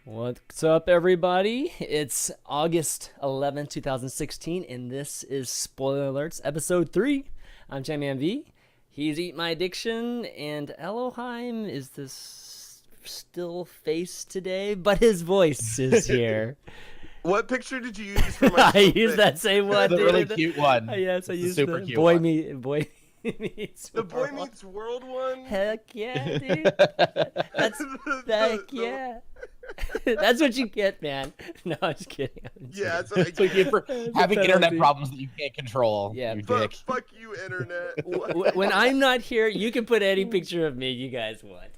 What's up, everybody? It's August 11th, 2016, and this is Spoiler Alerts, Episode 3. I'm ChanManV. He's Eat My Addiction, and Ellohime is this still face today, but his voice is here. What picture did you use for my I used that same one, the dude. really cute one. Yes, I It's used the super the cute boy one. meets The Boy world. Meets World one? Heck yeah, dude. That's heck yeah. That's what you get, man. No, I'm just kidding. Yeah, that's what I It's like you get. for having internet problems that you can't control. Yeah, you Fuck, dick. fuck you, internet. When I'm not here, you can put any picture of me you guys want.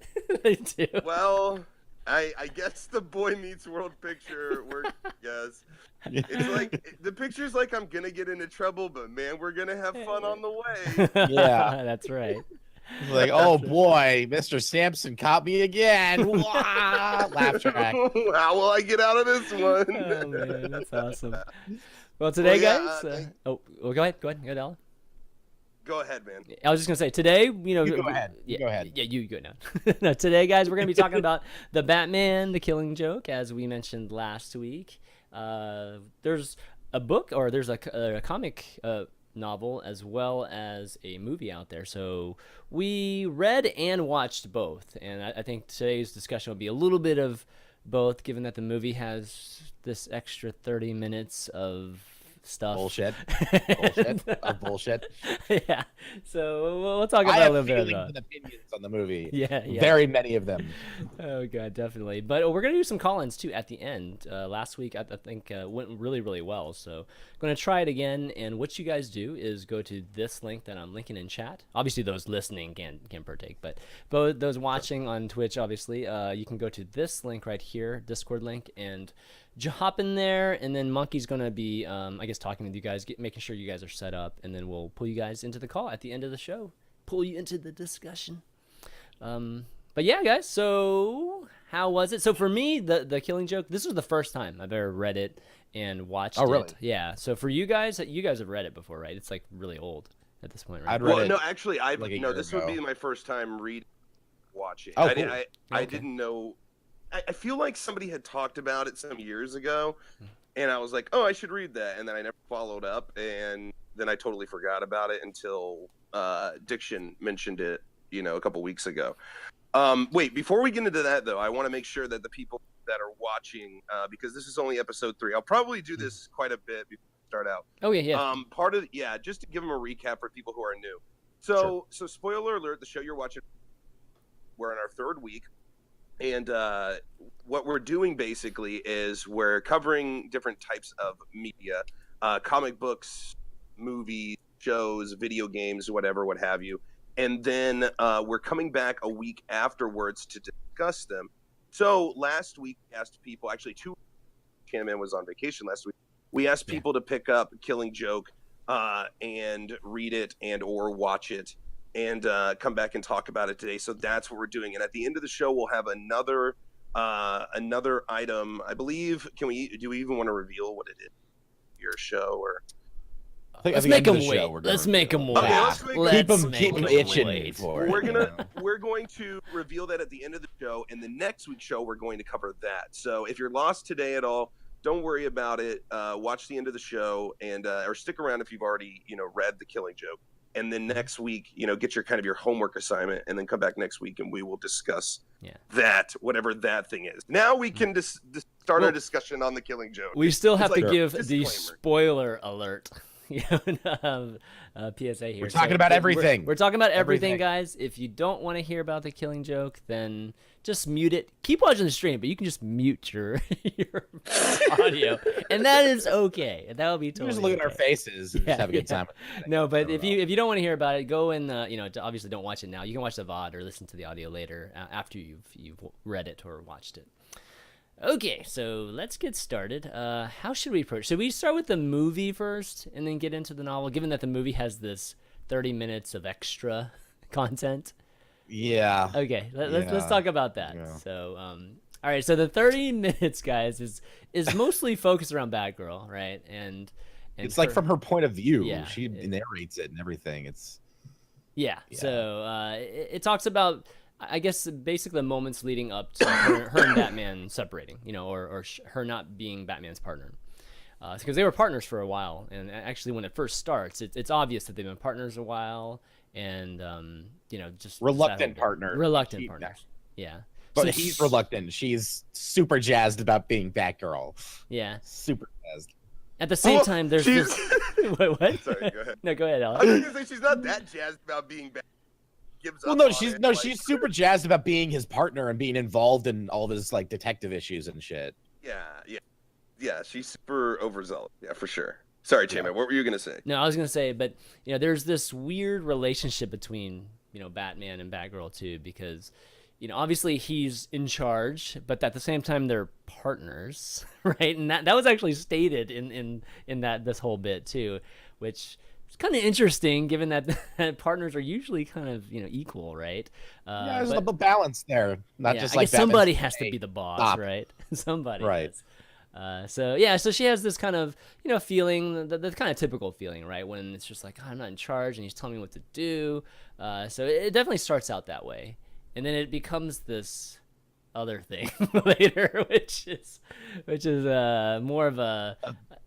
I do. Well, I guess the Boy Meets World picture works, yes. It's like, the picture's like I'm gonna get into trouble, but man, we're gonna have fun on the way. Yeah. That's right. It's like, oh boy, Mr. Sampson caught me again. Wah! Laugh track. How will I get out of this one? Oh man, that's awesome. Well, today, Well, yeah, guys. Go ahead, Alan. Go ahead, man. I was just gonna say today, you know, You go ahead. Yeah, Go ahead. Yeah, you go now. No, today, guys, we're gonna be talking about the Batman, the Killing Joke, as we mentioned last week. There's a book, or there's a comic novel, as well as a movie out there. So we read and watched both, and I think today's discussion will be a little bit of both, given that the movie has this extra 30 minutes of stuff. Bullshit. Bullshit. Yeah. So we'll talk I about a have little bit feelings about. and opinions on the movie. Yeah. Very many of them. Oh god, definitely. But we're gonna do some call-ins too at the end. Last week I think went really, really well. So I'm gonna try it again. And what you guys do is go to this link that I'm linking in chat. Obviously, those listening can partake, but those watching on Twitch, obviously, you can go to this link right here, Discord link, and hop in there. And then Monkey's gonna be, I guess, talking with you guys, making sure you guys are set up, and then we'll pull you guys into the call at the end of the show, pull you into the discussion. But yeah, guys, so how was it? So for me, the Killing Joke, this was the first time I've ever read it and watched it. Oh, really? Yeah. So for you guys have read it before, right? It's like really old at this point, right? I'd read Well, it no, actually, like a year this ago. would be my first time watching. Oh, I cool. didn't, I didn't know. I feel like somebody had talked about it some years ago, and I was like, oh, I should read that, and then I never followed up, and then I totally forgot about it until Diction mentioned it, a couple weeks ago. Wait, before we get into that, though, I want to make sure that the people that are watching, because this is only episode 3, I'll probably do this quite a bit before we start out. Oh yeah. Just to give them a recap for people who are new. So spoiler alert, the show you're watching, we're in our 3rd week. And what we're doing basically is we're covering different types of media, comic books, movies, shows, video games, whatever, what have you. And then we're coming back a week afterwards to discuss them. So last week we asked people, actually 2 ChanMan was on vacation last week. We asked people to pick up Killing Joke and read it and or watch it, and come back and talk about it today. So that's what we're doing. And at the end of the show, we'll have another item. I believe. Do we even want to reveal what it is? Your show, or Let's make them wait. Let's make them wait. Keep them itching for it. We're going to reveal that at the end of the show, and the next week's show we're going to cover that. So if you're lost today at all, don't worry about it. Watch the end of the show, and or stick around if you've already read The Killing Joke. And then next week, get your homework assignment, and then come back next week, and we will discuss that, whatever that thing is. Now we can start our discussion on The Killing Joke. We still have to give disclaimer. the spoiler alert. PSA here. We're talking about everything. We're talking about everything, guys. If you don't want to hear about The Killing Joke, then just mute it. Keep watching the stream, but you can just mute your audio, and that is okay. That will be totally. Just look at our faces and just have a good time. No, but if you don't want to hear about it, go and obviously don't watch it now. You can watch the VOD or listen to the audio later after you've read it or watched it. Okay, so let's get started. How should we approach? Should we start with the movie first and then get into the novel, given that the movie has this 30 minutes of extra content? Yeah. Okay, let's talk about that. Yeah. So, all right, so the 30 minutes, guys, is mostly focused around Batgirl, right? And it's like from her point of view. Yeah, she narrates it and everything. It's so it talks about I guess basically the moments leading up to her and Batman separating, or her not being Batman's partner. Because they were partners for a while, and actually when it first starts, it's obvious that they've been partners a while, and just reluctant partners. Yeah. But so he's reluctant. She's super jazzed about being Batgirl. Yeah. Super jazzed. At the same time, there's this. What? Sorry, go ahead. No, go ahead, Alex. I was gonna say she's not that jazzed about being Batgirl. She's super jazzed about being his partner and being involved in all of his like detective issues and shit. Yeah, she's super overzealous. Yeah, for sure. Sorry, Chairman. What were you gonna say? No, I was gonna say, but there's this weird relationship between Batman and Batgirl too, because obviously he's in charge, but at the same time they're partners, right? And that was actually stated in that this whole bit too, which is kind of interesting given that partners are usually kind of equal, right? There's a balance there, not just like somebody has to be the boss, right? Somebody, right? So she has this kind of feeling, the kind of typical feeling, right, when it's just like, oh, I'm not in charge and he's telling me what to do. So it definitely starts out that way, and then it becomes this other thing later, which is more of a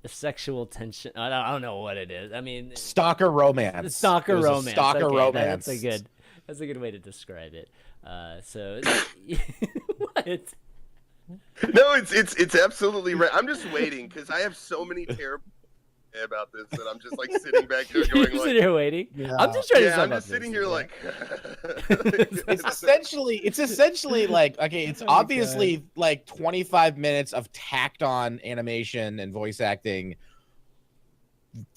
sexual tension. I don't know what it is. I mean, stalker romance. Stalker romance. Romance. That's a good way to describe it. So what? No, it's absolutely right. I'm just waiting because I have so many terrible about this that I'm just like sitting back here going like, sitting here waiting. Yeah. I'm just trying to. I'm just sitting here like. It's essentially like, okay, it's obviously like 25 minutes of tacked on animation and voice acting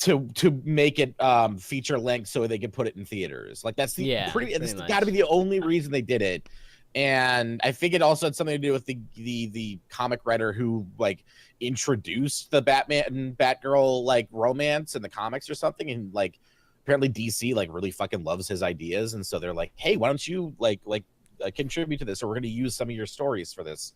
to make it feature length so they can put it in theaters. Like that's it's got to be the only reason they did it. And I think it also had something to do with the comic writer who like introduced the Batman and Batgirl like romance in the comics or something, and like apparently DC like really fucking loves his ideas, and so they're like, hey, why don't you like contribute to this, or we're going to use some of your stories for this.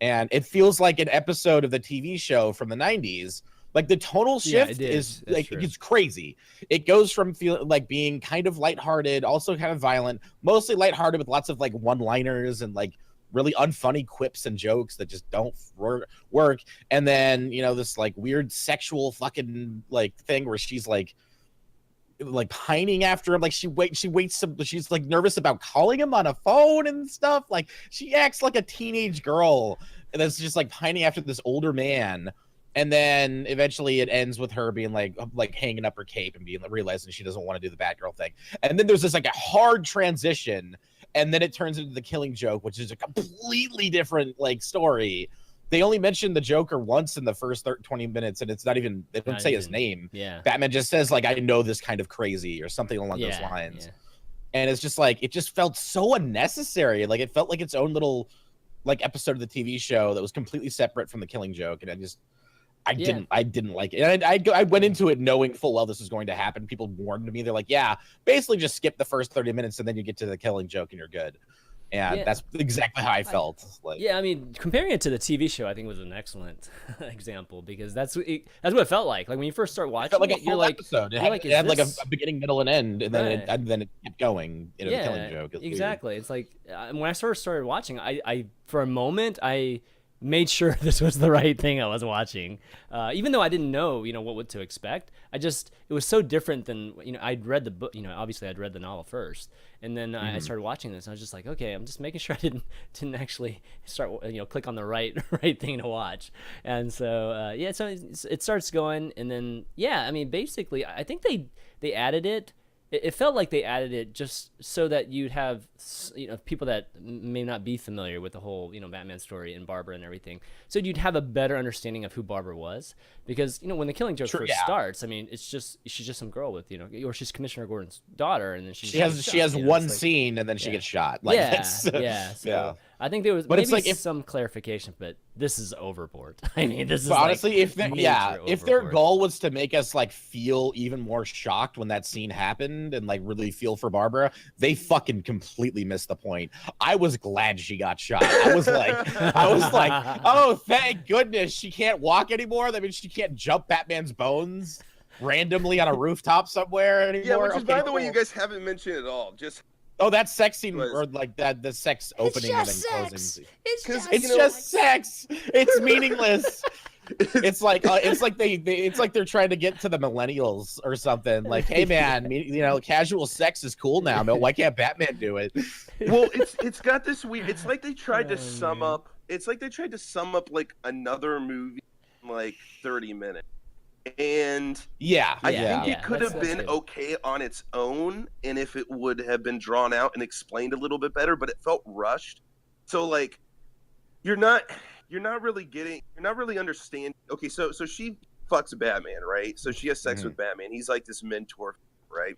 And it feels like an episode of the TV show from the 90s. Like the tonal shift is like it's crazy. It goes from feeling like being kind of lighthearted, also kind of violent, mostly lighthearted with lots of like one-liners and like really unfunny quips and jokes that just don't work. And then this like weird sexual fucking like thing where she's like pining after him, like she waits she's like nervous about calling him on a phone and stuff. Like she acts like a teenage girl and that's just like pining after this older man. And then eventually it ends with her being like hanging up her cape and being realizing she doesn't want to do the Batgirl thing. And then there's this like a hard transition, and then it turns into the Killing Joke, which is a completely different like story. They only mentioned the Joker once in the first 20 minutes, and it's not even they don't say his name. Yeah, Batman just says like, I know this kind of crazy or something along those lines. Yeah. And it's just like it just felt so unnecessary. Like it felt like its own little like episode of the TV show that was completely separate from the Killing Joke, and I didn't like it. And I went into it knowing full well this was going to happen. People warned me. They're like, yeah, basically just skip the first 30 minutes and then you get to the Killing Joke and you're good. And that's exactly how I felt. I mean, comparing it to the TV show, I think was an excellent example because that's what it felt like. Like when you first start watching, it felt like a full episode. It had like a beginning, middle, and end, and then it kept going. The Killing Joke. Exactly. Weird. It's like when I first started watching, I for a moment I made sure this was the right thing I was watching, even though I didn't know what to expect. It was so different than I'd read the book. Obviously I'd read the novel first, and then I started watching this and I was just like, okay, I'm just making sure I didn't actually start click on the right thing to watch. And so so it starts going, and then I mean basically I think they added it. It felt like they added it just so that you'd have people that may not be familiar with the whole Batman story and Barbara and everything, so you'd have a better understanding of who Barbara was, because when the Killing Joke first starts, I mean she's just some girl with or she's Commissioner Gordon's daughter, and then she has one scene and then she gets shot. Like, so I think there was maybe some clarification, but this is overboard. I mean, this is honestly if their goal was to make us like feel even more shocked when that scene happened and like really feel for Barbara, they fucking completely missed the point. I was glad she got shot. I was like, oh, thank goodness she can't walk anymore. That means she can't jump Batman's bones randomly on a rooftop somewhere anymore. Yeah, which is by the way, you guys haven't mentioned at all. Just Oh, that sex scene, Was- or like that the sex opening and then just closing. sex. scene. It's just, It's just sex. It's meaningless. It's like it's like they're trying to get to the millennials or something. Like, hey man, casual sex is cool now. Man, why can't Batman do it? Well, it's got this weird. It's like they tried to Oh, sum man. up. It's like they tried to sum up like another movie in like 30 minutes, and Yeah, I Yeah, think yeah, it could that's- have that's been good. okay on its own, and if it would have been drawn out and explained a little bit better, but it felt rushed. So like, you're not really understanding. Okay, so she fucks Batman, right? So she has sex with Batman. He's like this mentor, right?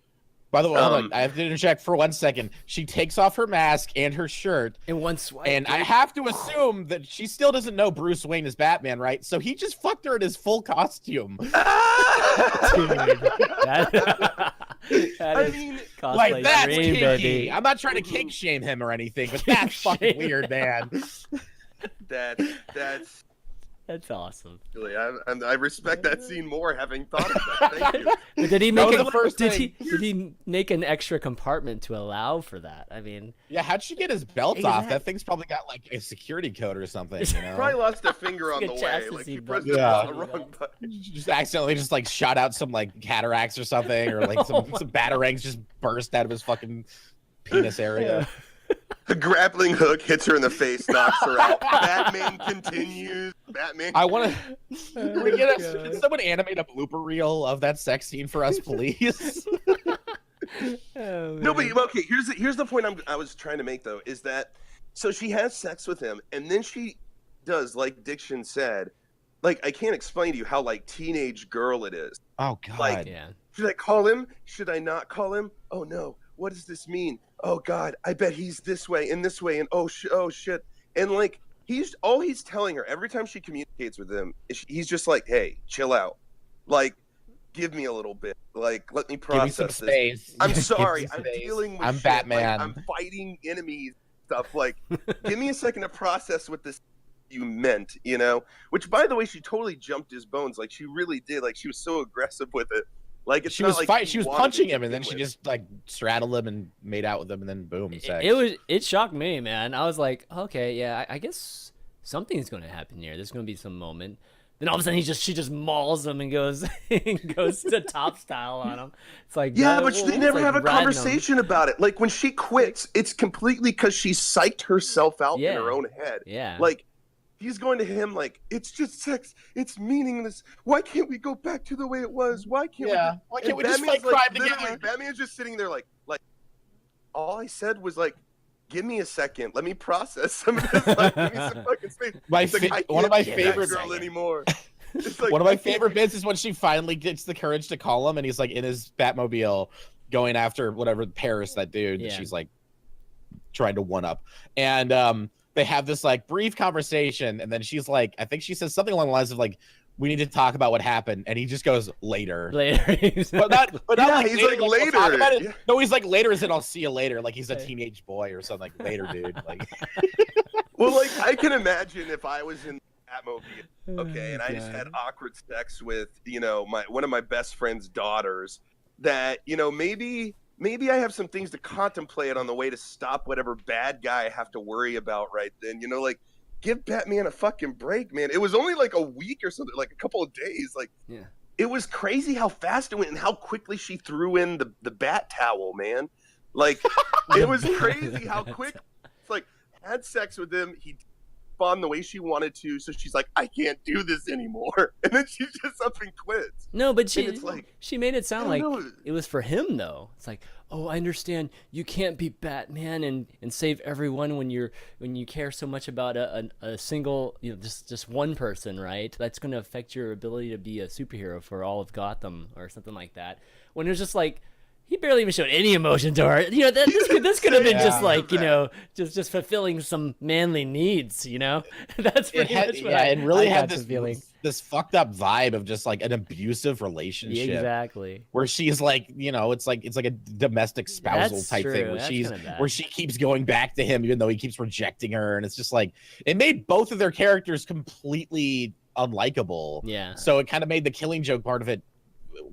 By the way, hold on. I have to interject for 1 second. She takes off her mask and her shirt, in one swipe. and I have to assume that she still doesn't know Bruce Wayne is Batman, right? So he just fucked her in his full costume. I mean, Like, that's dream, kinky. baby. I'm not trying to kink shame him or anything, but that's fucking weird, man. that's That's awesome. really, I respect that scene more, having thought of that. Thank you. But did he That make was the first did thing. he make an extra compartment to allow for that? I mean, Yeah, how'd she get his belt off? Exact- That thing's probably got like a security code or something, you know? Probably lost a finger on Like the a way. chassis Like he seat pressed button. the wrong button. Just accidentally just like shot out some like cataracts or something, or like some batarangs just burst out of his fucking penis area. The grappling hook hits her in the face, knocks her out. Batman continues. Batman. I want to. Can we get God. can someone animate a blooper reel of that sex scene for us, please? No, but okay. Here's the point I was trying to make though, is that so she has sex with him, and then she does, like Diction said, like I can't explain to you how like teenage girl it is. Oh God. Like, Yeah. Should I call him? Should I not call him? Oh no. What does this mean? Oh God, I bet he's this way and this way and oh shit. And like he's telling her every time she communicates with him, he's just like, hey, chill out. Like, give me a little bit. Like, let me Give me some process this. space. I'm Give me sorry. some I'm space. dealing with I'm shit. Batman. Like, I'm fighting enemies stuff. Like, give me a second to process what this you meant, you know? Which, by the way, she totally jumped his bones. Like, she really did. Like, she was so aggressive with it. Like, it's She not was like she was wanted punching it him, and to then begin she with. just like straddled him and made out with him, and then boom, sex. It shocked me, man. I was like, okay, yeah, I guess something's going to happen here. There's going to be some moment. Then all of a sudden she just mauls him and goes to top style on him. It's like, Yeah, no, but well, they it's never like have a riding 'em. conversation about it. Like when she quits, it's completely because she psyched herself out Yeah. in her own head. Yeah. Like he's going to him like, it's just sex. It's meaningless. Why can't we go back to the way it was? Why can't Yeah. we? Why can't And we just Batman's fight like, crime literally, together? Batman's just sitting there like all I said was like, give me a second. Let me process some of this. Like, give me some fucking space. It's like, I One of my can't be that favorite girl anymore. It's like, one of my I can't- favorite bits is when she finally gets the courage to call him, and he's like in his Batmobile going after whatever Paris, that dude that Yeah. she's like trying to one up. And they have this like brief conversation, and then she's like, I think she says something along the lines of like, we need to talk about what happened, and he just goes later. Later. But not Yeah, like he's later, like, we'll later. talk about it. Yeah. No, he's like later as in I'll see you later, like he's a teenage boy or something. Like later, dude. Like Well, like I can imagine if I was in Batmobile, okay, and I just had awkward sex with, you know, one of my best friend's daughters, that, you know, maybe I have some things to contemplate on the way to stop whatever bad guy I have to worry about right then. You know, like give Batman a fucking break, man. It was only like a week or something, like a couple of days. Like, Yeah. it was crazy how fast it went and how quickly she threw in the bat towel, man. Like, it was crazy how quick. It's like, had sex with him. He spawned the way she wanted to. So she's like, I can't do this anymore. And then she just up and quits. No, but And it's like, she made it sound I like don't know. it was for him though. It's like, oh, I understand you can't be Batman and save everyone when you care so much about a single, you know, just one person, right? That's going to affect your ability to be a superhero for all of Gotham or something like that. When it was just like, he barely even showed any emotion to her. You know, this could have been just Yeah. like, you know, just fulfilling some manly needs, you know? That's pretty much what it really I had got this the feeling. this fucked up vibe of just like an abusive relationship. Exactly. Where she's like, you know, it's like a domestic spousal That's type thing true. where That's kinda bad. where she keeps going back to him even though he keeps rejecting her, and it's just like it made both of their characters completely unlikable. Yeah. So it kind of made the Killing Joke part of it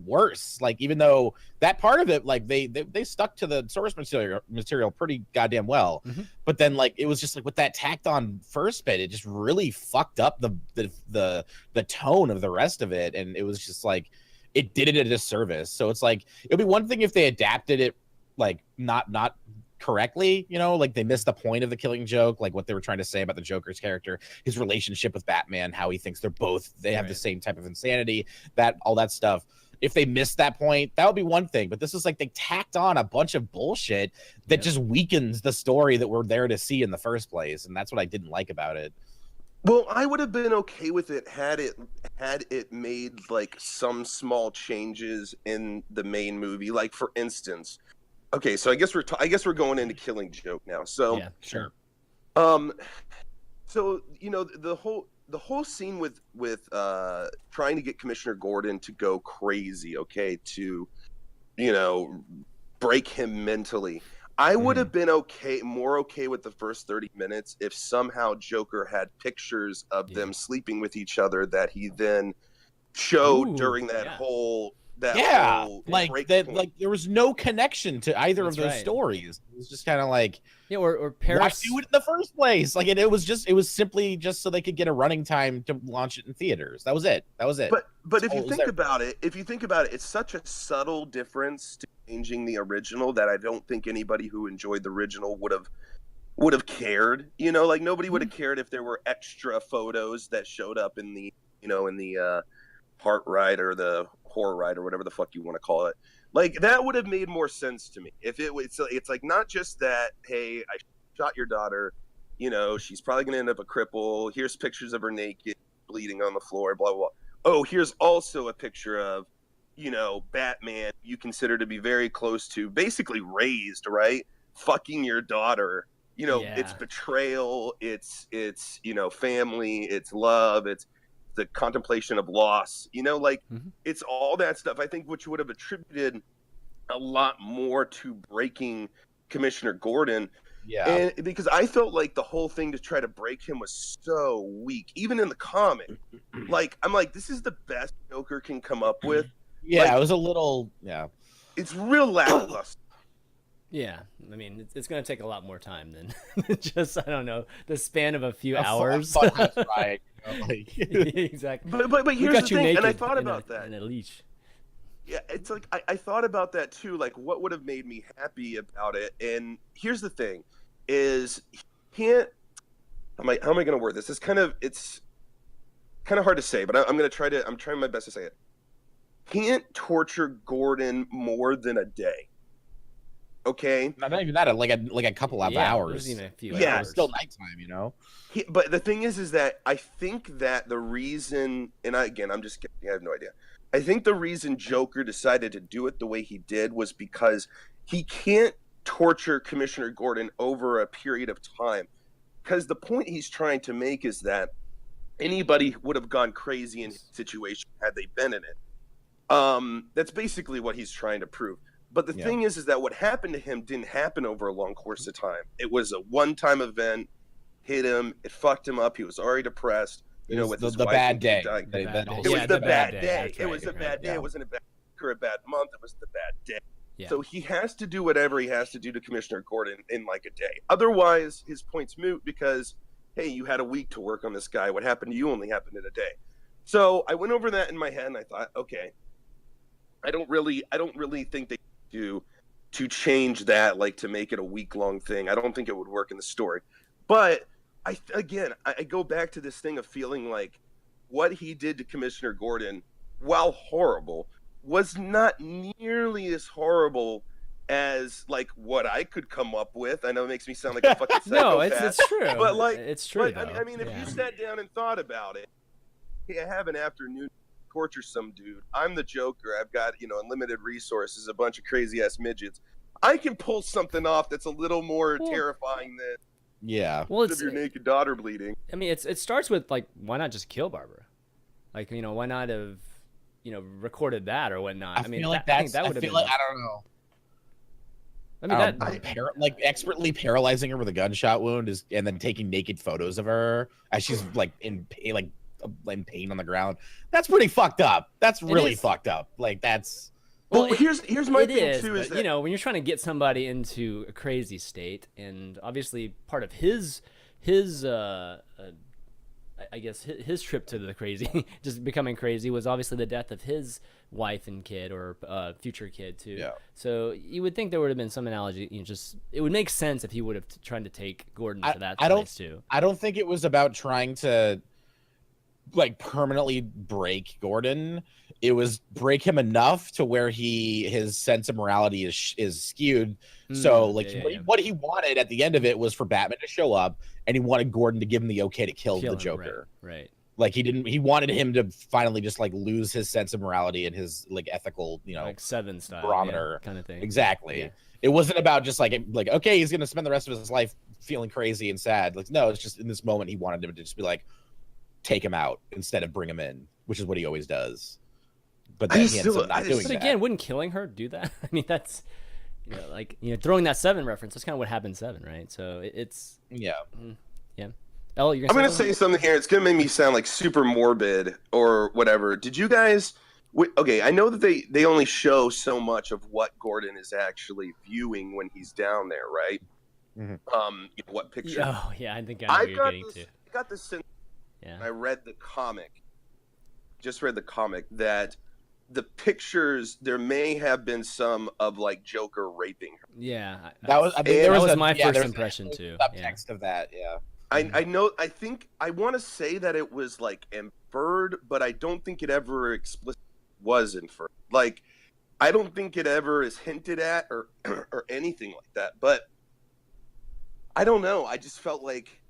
worse. Like, even though that part of it, like they stuck to the source material pretty goddamn well, but then like it was just like with that tacked on first bit, it just really fucked up the tone of the rest of it, and it was just like it did it a disservice. So it's like it'd be one thing if they adapted it like not correctly, you know, like they missed the point of the Killing Joke, like what they were trying to say about the Joker's character, his relationship with Batman, how he thinks they have the same type of insanity, that all that stuff. If they missed that point, that would be one thing. But this is like they tacked on a bunch of bullshit that just weakens the story that we're there to see in the first place, and that's what I didn't like about it. Well, I would have been okay with it had it made like some small changes in the main movie, like for instance. Okay, so I guess we're going into Killing Joke now. So yeah, sure. So you know the whole scene with trying to get Commissioner Gordon to go crazy, okay, to you know break him mentally. I would have been more okay with the first 30 minutes if somehow Joker had pictures of them sleeping with each other that he then showed during that whole. Like there was no connection to either of those stories. It was just kind of like, or Paris. Why do it in the first place? Like it was simply just so they could get a running time to launch it in theaters. That was it. But if you think about it, it's such a subtle difference to changing the original that I don't think anybody who enjoyed the original would have cared. You know, like nobody would have cared if there were extra photos that showed up in the heart ride or the horror ride or whatever the fuck you want to call it. Like that would have made more sense to me if it's like not just that, hey, I shot your daughter, you know, she's probably gonna end up a cripple, here's pictures of her naked bleeding on the floor, blah blah blah. Oh, here's also a picture of, you know, Batman you consider to be very close to, basically raised, right, fucking your daughter. You know, it's betrayal, it's you know, family, it's love, it's the contemplation of loss, you know, like it's all that stuff, I think, which would have attributed a lot more to breaking Commissioner Gordon. And because I felt like the whole thing to try to break him was so weak, even in the comic. Like, I'm like, this is the best Joker can come up with. Like, it was a little, it's real lackluster. Yeah, I mean, it's going to take a lot more time than just, I don't know, the span of a few hours. Right. Exactly. But here's the thing, and I thought about that. In a leash. Yeah, it's like I thought about that too. Like, what would have made me happy about it? And here's the thing: is he can't. How am I going to word this? It's kind of hard to say, but I'm trying my best to say it. Can't torture Gordon more than a day. Okay, not even that. Like a couple of hours. Even a few hours. hours. It's still nighttime, you know. But the thing is that I think that the reason, and I'm just kidding, I have no idea. I think the reason Joker decided to do it the way he did was because he can't torture Commissioner Gordon over a period of time. Because the point he's trying to make is that anybody would have gone crazy in his situation had they been in it. That's basically what he's trying to prove. But the thing is that what happened to him didn't happen over a long course of time. It was a one-time event, hit him, it fucked him up. He was already depressed. You know, with his wife bad day. It was the bad day. It was a bad day. It wasn't a bad week or a bad month. It was the bad day. Yeah. So he has to do whatever he has to do to Commissioner Gordon in like a day. Otherwise, his point's moot because, hey, you had a week to work on this guy. What happened to you only happened in a day. So I went over that in my head and I thought, okay, I don't really think they do to change that, like to make it a week-long thing. I don't think it would work in the story. But I go back to this thing of feeling like what he did to Commissioner Gordon, while horrible, was not nearly as horrible as like what I could come up with. I know it makes me sound like a fucking psychopath. No, it's true. But like, it's true. But, I mean, if you sat down and thought about it, hey, I have an afternoon to torture some dude. I'm the Joker. I've got, you know, unlimited resources, a bunch of crazy ass midgets. I can pull something off that's a little more terrifying than of your naked daughter bleeding. I mean, it starts with like, why not just kill Barbara? Like, you know, why not have, you know, recorded that or whatnot? I mean, feel like I think that would have been. Like, I don't know. I mean, like expertly paralyzing her with a gunshot wound and then taking naked photos of her as she's like in like in pain on the ground. That's pretty fucked up. That's really is. fucked up. Like that's. Well, here's my it thing is, too. Is but, that when you're trying to get somebody into a crazy state, and obviously part of his I guess his trip to the crazy, just becoming crazy, was obviously the death of his wife and kid, or future kid too. Yeah. So you would think there would have been some analogy. It would make sense if he would have tried to take Gordon to that place too. I don't think it was about trying to like permanently break Gordon. It was break him enough to where his sense of morality is skewed. So like what he wanted at the end of it was for Batman to show up, and he wanted Gordon to give him the okay to kill the Joker. Right. Like he wanted him to finally just like lose his sense of morality and his like ethical, like Seven style barometer kind of thing. Exactly. Yeah. It wasn't about just like okay, he's gonna spend the rest of his life feeling crazy and sad. Like no, it's just in this moment he wanted him to just be like, take him out instead of bring him in, which is what he always does. But then he ends up not doing that. But again, wouldn't killing her do that? I mean, that's throwing that Seven reference. That's kind of what happened in Seven, right? So it's yeah. Elle, I'm gonna say something here. It's gonna make me sound like super morbid or whatever. Did you guys? Okay, I know that they only show so much of what Gordon is actually viewing when he's down there, right? Mm-hmm. What picture? Oh yeah, I think I know what you're getting to. I got this sense. Yeah. I read the comic. Just read the comic that the pictures there may have been some of like Joker raping her. Yeah, that was. I mean, that was my first impression too. Subtext of that, yeah. I know. I think I want to say that it was like inferred, but I don't think it ever explicitly was inferred. Like, I don't think it ever is hinted at or or anything like that. But I don't know. I just felt like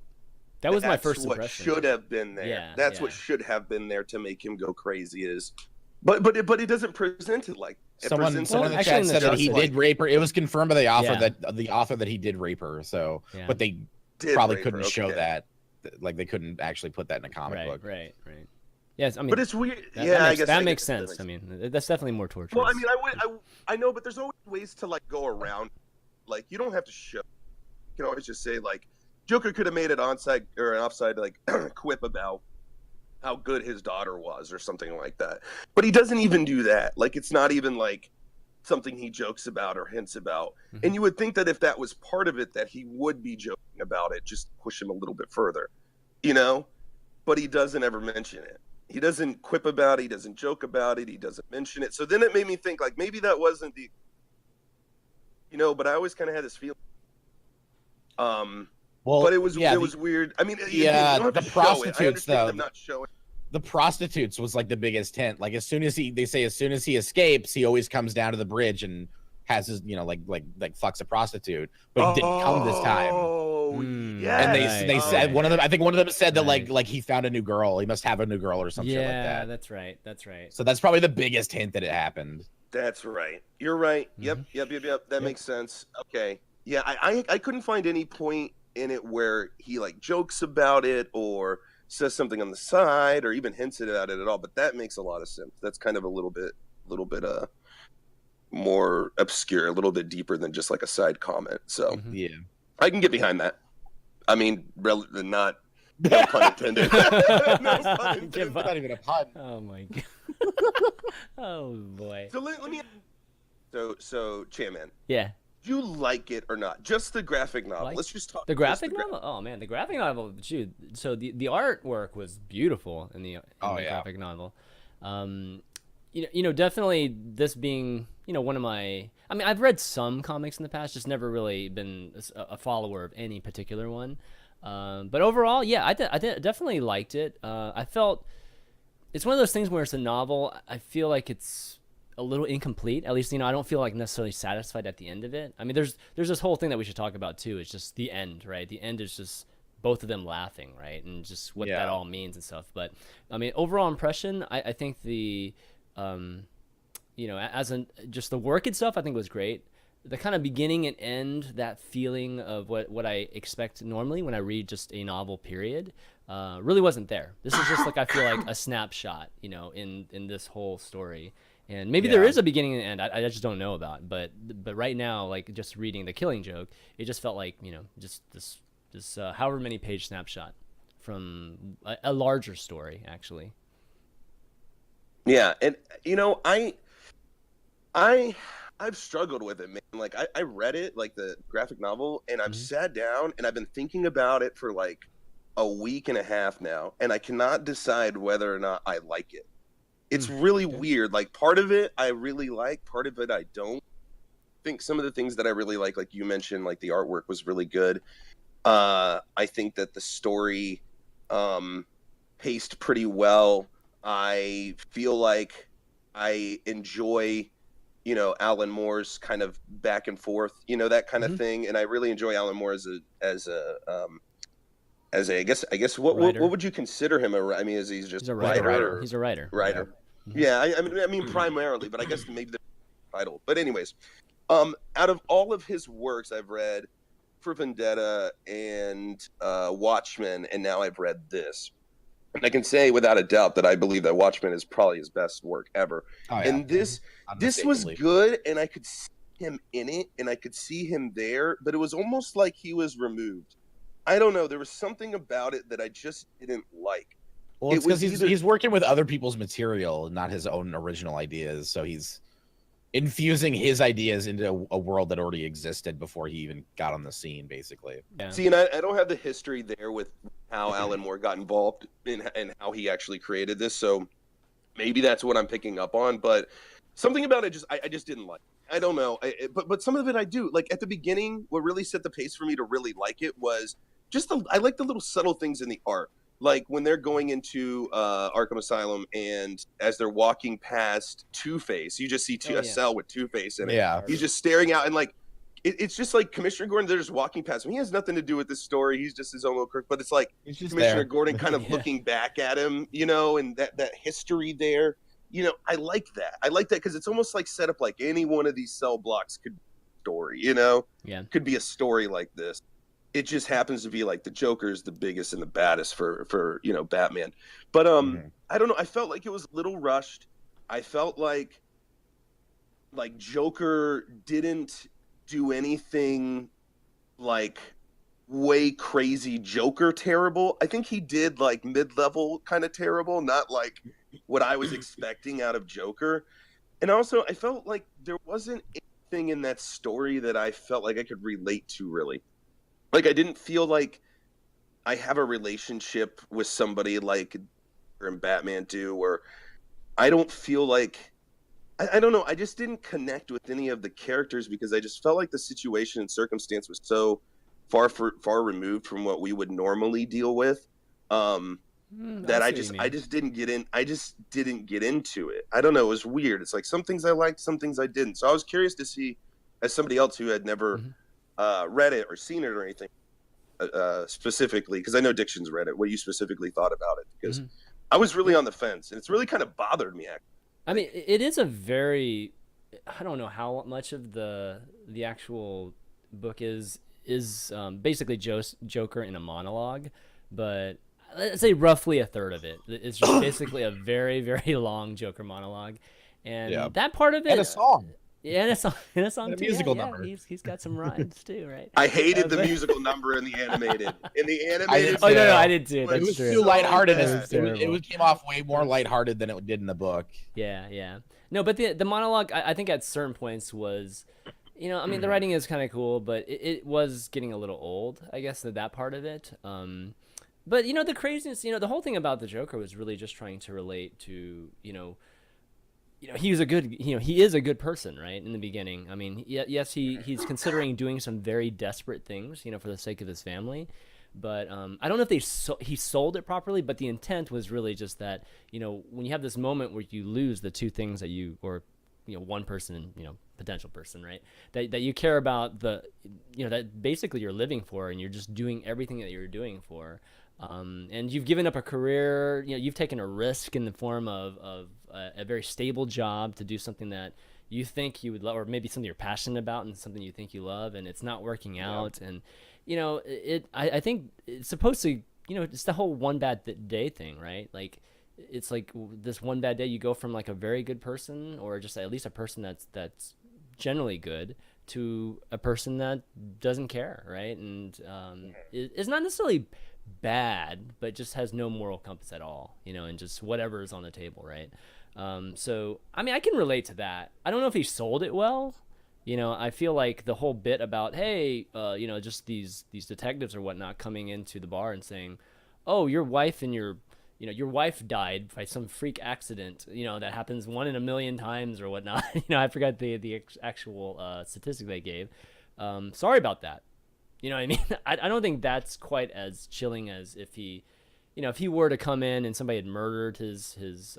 that was my first what impression. Should have been there. Yeah, that's what should have been there to make him go crazy. But it doesn't present it like someone in the chat said that he did rape her. It was confirmed by the author that he did rape her. So, but they probably couldn't show that. Like they couldn't actually put that in a comic book. Right. Yes, I mean, but it's weird. I guess that makes sense. I mean, that's definitely more torture. Well, I mean, I know, but there's always ways to like go around. Like you don't have to show. You can always just say like, Joker could have made an onside or an offside like quip about how good his daughter was or something like that. But he doesn't even do that. Like it's not even like something he jokes about or hints about. Mm-hmm. And you would think that if that was part of it, that he would be joking about it, just push him a little bit further, But he doesn't ever mention it. He doesn't quip about it. He doesn't joke about it. He doesn't mention it. So then it made me think like maybe that wasn't the, but I always kind of had this feeling. Well, but it was weird. I mean, the prostitutes though. Not showing. The prostitutes was like the biggest hint. Like as soon as he escapes, he always comes down to the bridge and has his, like fucks a prostitute. But he didn't come this time. Oh, yeah. And they said one of them said that like he found a new girl. He must have a new girl or something like that. Yeah, that's right. So that's probably the biggest hint that it happened. That's right. You're right. Mm-hmm. Yep. That makes sense. Okay. Yeah, I couldn't find any point in it where he like jokes about it or says something on the side or even hints at it at all, but that makes a lot of sense. That's kind of a little bit more obscure, a little bit deeper than just like a side comment. So yeah, I can get behind that. I mean, no pun intended. No pun intended. Not even a pun. Oh my god. Oh boy. So let me. So ChanManV. Yeah. Do you like it or not? Just the graphic novel. Let's just talk. The graphic novel? Oh man, the graphic novel. Shoot. So the artwork was beautiful in the graphic novel. Definitely this being one of my. I mean, I've read some comics in the past, just never really been a follower of any particular one. But overall, yeah, I definitely liked it. I felt it's one of those things where it's a novel. I feel like it's a little incomplete. At least, I don't feel like necessarily satisfied at the end of it. I mean, there's this whole thing that we should talk about too. It's just the end, right? The end is just both of them laughing, right? And just what that all means and stuff. But I mean, overall impression, I think the, just the work itself, I think was great. The kind of beginning and end, that feeling of what I expect normally when I read just a novel, period, really wasn't there. This is just like, I feel like a snapshot, in this whole story. And maybe there is a beginning and end I just don't know about. But right now, like just reading The Killing Joke, it just felt like, just this however many page snapshot from a larger story, actually. Yeah, and I've struggled with it, man. Like I read it, like the graphic novel, and I've sat down and I've been thinking about it for like a week and a half now, and I cannot decide whether or not I like it. It's really weird. Like part of it I really like, part of it I don't. I think some of the things that I really like you mentioned, like the artwork was really good. I think that the story paced pretty well. I feel like I enjoy, Alan Moore's kind of back and forth, that kind of thing, and I really enjoy Alan Moore as a I guess what would you consider him? I mean, is he's just He's a writer. He's a writer. Writer. Yeah, I mean primarily, but I guess maybe the title. But anyways, out of all of his works I've read for Vendetta and Watchmen, and now I've read this. And I can say without a doubt that I believe that Watchmen is probably his best work ever. Oh, yeah. And this was good, and I could see him in it, and I could see him there, but it was almost like he was removed. I don't know. There was something about it that I just didn't like. Well, it's because he's working with other people's material, not his own original ideas. So he's infusing his ideas into a world that already existed before he even got on the scene, basically. Yeah. See, and I don't have the history there with how Alan Moore got involved and how he actually created this. So maybe that's what I'm picking up on. But something about it I just didn't like. I don't know. But some of it I do. Like at the beginning, what really set the pace for me to really like it was just I like the little subtle things in the art. Like when they're going into Arkham Asylum, and as they're walking past Two-Face, you just see a cell with Two-Face in it. Yeah. He's just staring out, and like it's just like Commissioner Gordon. They're just walking past him. He has nothing to do with this story. He's just his own little crook. But it's like Commissioner Gordon kind of looking back at him, and that history there. I like that. I like that because it's almost like set up like any one of these cell blocks could be a story. Could be a story like this. It just happens to be like the Joker's the biggest and the baddest for Batman. But I don't know. I felt like it was a little rushed. I felt like Joker didn't do anything like way crazy Joker terrible. I think he did like mid-level kind of terrible, not like what I was expecting out of Joker. And also I felt like there wasn't anything in that story that I felt like I could relate to really. Like, I didn't feel like I have a relationship with somebody like Batman do, or I don't feel like, I don't know, I just didn't connect with any of the characters because I just felt like the situation and circumstance was so far removed from what we would normally deal with, that I just didn't get into it. I don't know, it was weird. It's like some things I liked, some things I didn't. So I was curious to see, as somebody else who had never read it or seen it or anything specifically, because I know Diction's read it, what you specifically thought about it, because I was really on the fence, and it's really kind of bothered me actually. I mean, it is a very, I don't know how much of the actual book is basically Joker in a monologue, but let's say roughly a third of it. It's just basically a very, very long Joker monologue, and that part of it, and a song. Yeah, and a song and too. Musical number. He's got some rhymes too, right? I hated the musical number in the animated. Oh no, I did too. It was too lighthearted. It came off way more lighthearted than it did in the book. Yeah. No, but the monologue, I think at certain points was, I mean, the writing is kind of cool, but it was getting a little old, I guess, that part of it. But the craziness, the whole thing about the Joker was really just trying to relate to, he is a good person, right? In the beginning, I mean, yes, he's considering doing some very desperate things, for the sake of his family. But I don't know if he sold it properly, but the intent was really just that, when you have this moment where you lose the two things that one person and, potential person, right? That you care about, that basically you're living for, and you're just doing everything that you're doing for. And you've given up a career, you've taken a risk in the form of a very stable job to do something that you think you would love, or maybe something you're passionate about and something you think you love, and it's not working out. And, I think it's supposed to, it's the whole one bad day thing, right? Like, it's like this one bad day, you go from like a very good person, or just at least a person that's generally good, to a person that doesn't care, right? And it's not necessarily bad, but just has no moral compass at all, and just whatever is on the table, right? So I mean, I can relate to that. I don't know if he sold it well. I feel like the whole bit about, hey, just these detectives or whatnot coming into the bar and saying, oh, your wife and your wife died by some freak accident, that happens 1 in a million times or whatnot. I forgot the actual statistic they gave. Sorry about that. You know what I mean? I don't think that's quite as chilling as if he were to come in and somebody had murdered his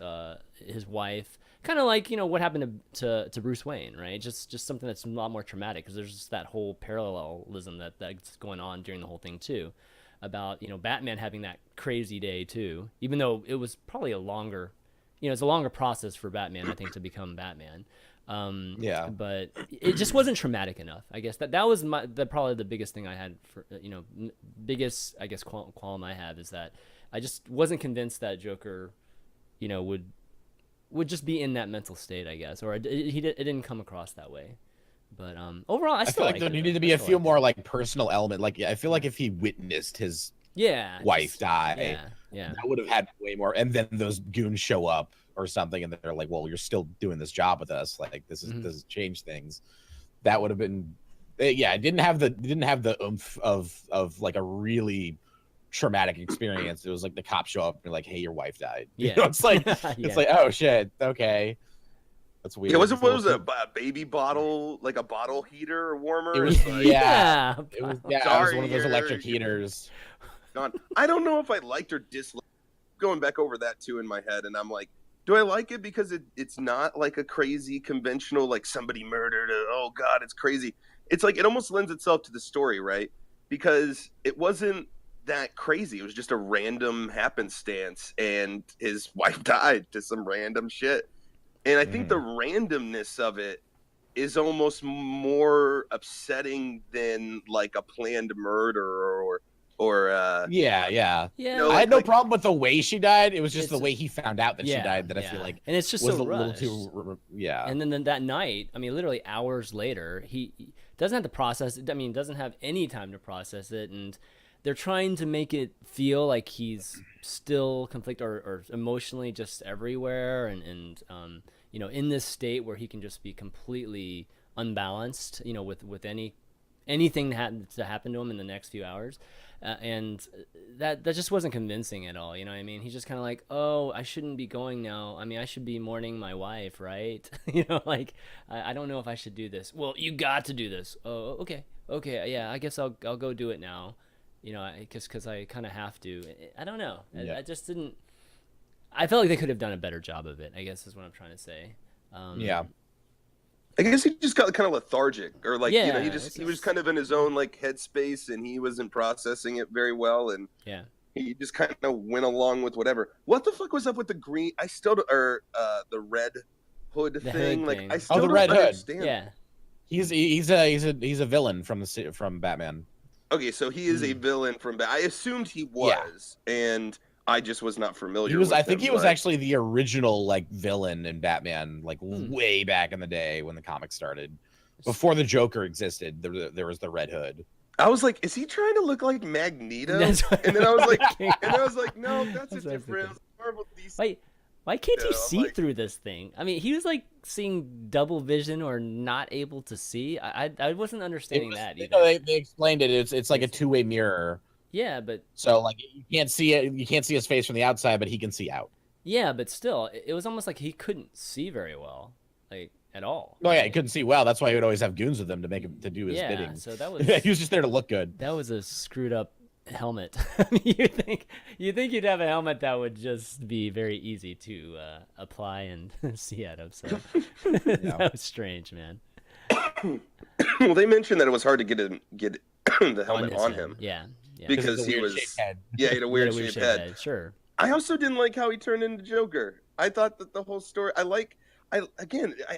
wife. Kind of like, what happened to Bruce Wayne, right? Just something that's a lot more traumatic, because there's just that whole parallelism that's going on during the whole thing too, about, Batman having that crazy day too, even though it was probably it's a longer process for Batman, I think, to become Batman. Yeah. But it just wasn't traumatic enough. I guess that was probably the biggest thing I had for, biggest, I guess, qualm I have is that I just wasn't convinced that Joker, would just be in that mental state, I guess, or it didn't come across that way. But overall, I feel like there needed to be a few more like personal element. Like, I feel like if he witnessed his wife die, that would have had way more. And then those goons show up or something, and they're like, "Well, you're still doing this job with us. Like, this has changed things." That would have been, it didn't have the oomph of like a really traumatic experience. It was like the cops show up and be like, "Hey, your wife died." It's like it's like, oh shit, okay, that's weird. Yeah, what was it, a baby bottle, like a bottle heater or warmer? It was, like, it was Sorry, one of those electric heaters. I don't know if I liked or disliked. Going back over that too in my head, and I'm like, do I like it because it's not like a crazy conventional, like somebody murdered, oh god, it's crazy. It's like it almost lends itself to the story, right? Because it wasn't that crazy. It was just a random happenstance, and his wife died to some random shit. And I think the randomness of it is almost more upsetting than like a planned murder or yeah. Yeah. I had no problem with the way she died. It was just the way he found out that she died that I feel like, and it's just was so a little rushed. too And then that night, I mean, literally hours later, he doesn't have to process it. I mean, doesn't have any time to process it, and they're trying to make it feel like he's still conflicted or emotionally just everywhere, and in this state where he can just be completely unbalanced, with anything to happen to him in the next few hours. And that just wasn't convincing at all. You know what I mean? He's just kind of like, oh, I shouldn't be going now. I mean, I should be mourning my wife, right? Like, I don't know if I should do this. Well, you got to do this. Oh, okay, yeah, I guess I'll go do it now. Because I kind of have to. I don't know. I just didn't. I felt like they could have done a better job of it, I guess is what I'm trying to say. I guess he just got kind of lethargic, or like, he was kind of in his own like headspace, and he wasn't processing it very well, and he just kind of went along with whatever. What the fuck was up with the green? I still the red hood thing. Like, I still the don't red understand. hood. Yeah, he's a villain from Batman. Okay, so he is a villain from I assumed he was, and I just was not familiar. He was. with I think him, he was actually the original like villain in Batman, like way back in the day when the comic started, before the Joker existed. There was the Red Hood. I was like, is he trying to look like Magneto? And then I was like, no, that's a different Marvel DC. Why can't you see through this thing? I mean, he was like seeing double vision or not able to see. I wasn't understanding that either. They explained it. It's like a two-way mirror. Yeah, but so like you can't see it. You can't see his face from the outside, but he can see out. Yeah, but still, it was almost like he couldn't see very well, like at all. Oh yeah, he couldn't see well. That's why he would always have goons with him to make him to do his bidding. So that was he was just there to look good. That was a screwed up helmet. I mean, you think you'd have a helmet that would just be very easy to apply and see out of. So that was strange, man. Well, they mentioned that it was hard to get the helmet on him. Yeah. Because he was he had a weird shaped head. Sure. I also didn't like how he turned into Joker. I thought that the whole story I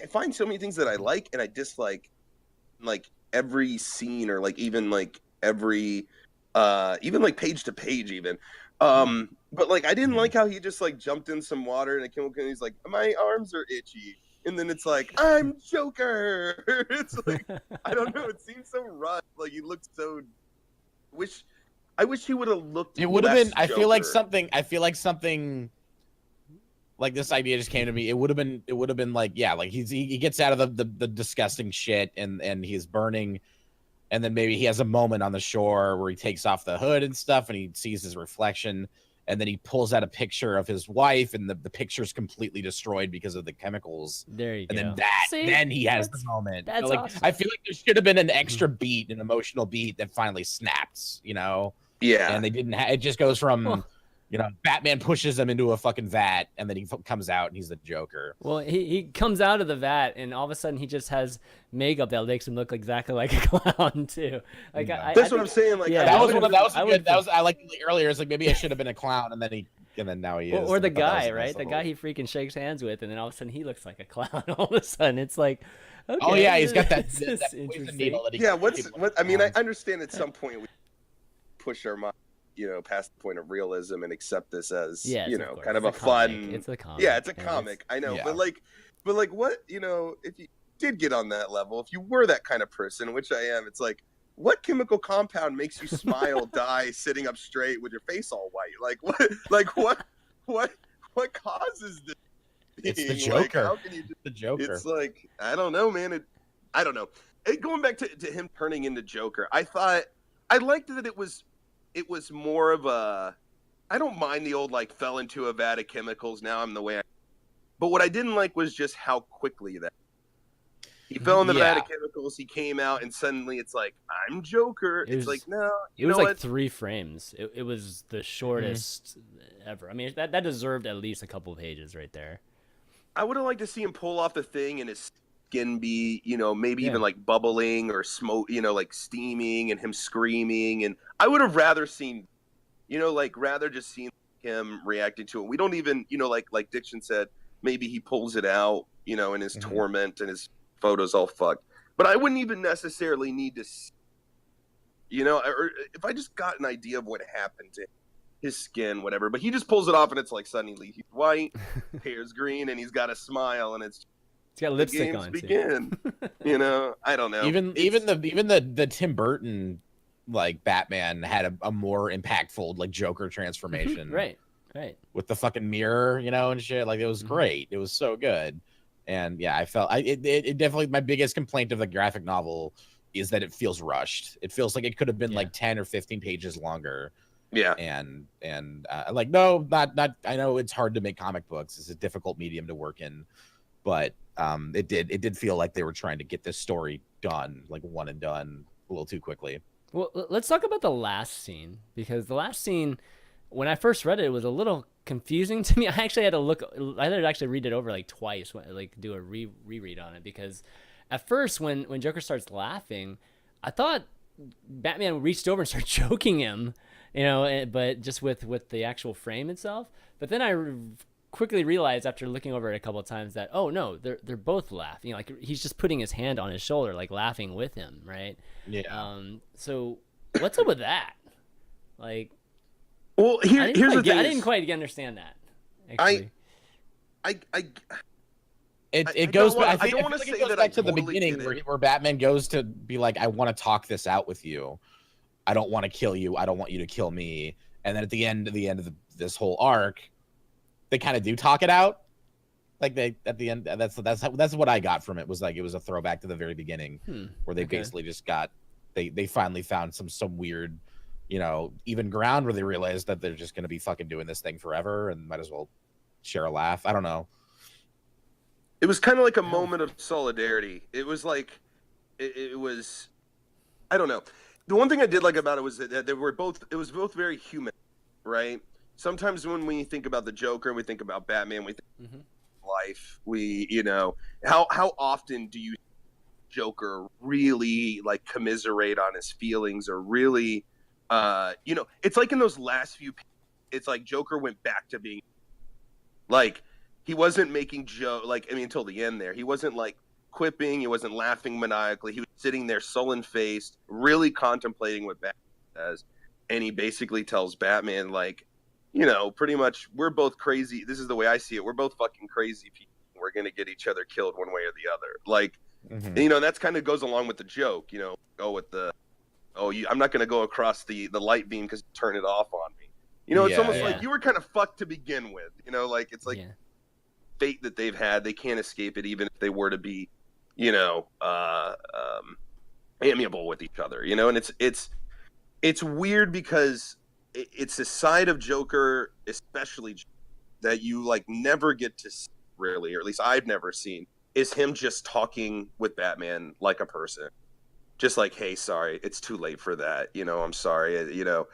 find so many things that I like and I dislike, like every scene, or like even like every even like page to page even. But like I didn't like how he just like jumped in some water and and he's like, my arms are itchy. And then it's like, I'm Joker. It's like, I don't know. It seems so rushed. Like he looked so I wish he would have looked. It would have less been. I feel like Joker. something like this idea just came to me. It would have been. It would have been like, yeah, like he gets out of the disgusting shit and he's burning, and then maybe he has a moment on the shore where he takes off the hood and stuff and he sees his reflection, and then he pulls out a picture of his wife and the picture's completely destroyed because of the chemicals. There you And go. then he has the moment. That's like awesome. I feel like there should have been an extra beat, an emotional beat that finally snaps, you know? Yeah. And they didn't it just goes from Well, Batman pushes him into a fucking vat and then he comes out and he's the Joker. Well, he comes out of the vat and all of a sudden he just has makeup that makes him look exactly like a clown too. Like Yeah. That's what I'm saying. Like, yeah, That was would've- I liked it earlier. It's like maybe I should have been a clown and then now he is. or the I thought that was guy, a nice right? The little- guy he freaking shakes hands with, and then all of a sudden he looks like a clown. All of a sudden, it's like, okay, Oh yeah, he's got that, this is that poison interesting. needle that he yeah. gives people I mean, I clowns. understand at some point we push our mind, past the point of realism and accept this as, Yes, of course. kind of It's a comic. fun. It's a comic. Yeah, it's a and comic. I know, yeah. but like what, if you did get on that level, if you were that kind of person, which I am, it's like, what chemical compound makes you smile, die sitting up straight with your face all white? What causes this? It's the being? Joker. How can you just, The Joker. it's like, I don't know, man. I don't know. Going back to him turning into Joker, I liked that it was more of a, I don't mind the old like fell into a vat of chemicals, now I'm the way I, but what I didn't like was just how quickly that he fell in the vat of chemicals, he came out and suddenly it's like, I'm Joker. It was- It's like, no, It was know like what? 3 frames. It was the shortest ever. I mean, that deserved at least a couple pages right there. I would have liked to see him pull off the thing and his skin be, maybe Yeah. even like bubbling or smoke, like steaming and him screaming. And I would have rather seen, rather just seen him reacting to it. We don't even, like Diction said, maybe he pulls it out, in his torment and his photos all fucked. But I wouldn't even necessarily need to see, or if I just got an idea of what happened to him, his skin, whatever. But he just pulls it off and it's like suddenly he's white, hair's green, and he's got a smile and it's It's got the lipstick games on too. begin. I don't know. Even the Tim Burton like Batman had a more impactful like Joker transformation. Right. With the fucking mirror, and shit. Like it was great. It was so good. And yeah, I felt it definitely, my biggest complaint of the graphic novel is that it feels rushed. It feels like it could have been like 10 or 15 pages longer. Yeah. And like, no, not, I know it's hard to make comic books. It's a difficult medium to work in, but it did feel like they were trying to get this story done, like one and done a little too quickly. Well, let's talk about the last scene, because the last scene, when I first read it, it was a little confusing to me. I actually had to actually read it over like twice, like do a reread on it, because at first when Joker starts laughing, I thought Batman reached over and started choking him, but just with the actual frame itself. But then I quickly realized after looking over it a couple of times that, oh no, they're both laughing. Like he's just putting his hand on his shoulder, like laughing with him, right? Yeah. So what's up with that? Well, here's the thing. I didn't quite understand that. Actually. It goes back. I don't feel wanna like say it goes that back I to the totally beginning get it. where Batman goes to be like, I want to talk this out with you. I don't want to kill you. I don't want you to kill me. And then at the end of this whole arc, they kind of do talk it out. Like at the end, that's what I got from it. Was like it was a throwback to the very beginning, where they basically just they finally found some weird, even ground where they realized that they're just gonna be fucking doing this thing forever and might as well share a laugh. I don't know. It was kind of like a moment of solidarity. It was like, it was, I don't know. The one thing I did like about it was that it was both very human, right? Sometimes when we think about the Joker, we think about Batman, we think life, how often do you Joker really like commiserate on his feelings or really, it's like in those last few, it's like Joker went back to being like, he wasn't making until the end there. He wasn't like quipping. He wasn't laughing maniacally. He was sitting there sullen-faced, really contemplating what Batman does. And he basically tells Batman, like, pretty much, we're both crazy. This is the way I see it. We're both fucking crazy people. We're going to get each other killed one way or the other. Like, and, that's kind of goes along with the joke, with oh, I'm not going to go across the light beam because you turn it off on me. You know, it's Yeah, almost yeah. like you were kind of fucked to begin with. You know, like it's like Yeah. fate that they've had. They can't escape it, even if they were to be, you know, amiable with each other. You know, and it's weird because it's a side of Joker, especially that you like never get to see, really, or at least I've never seen, is him just talking with Batman like a person, just like, hey, sorry, it's too late for that. You know, I'm sorry. You know,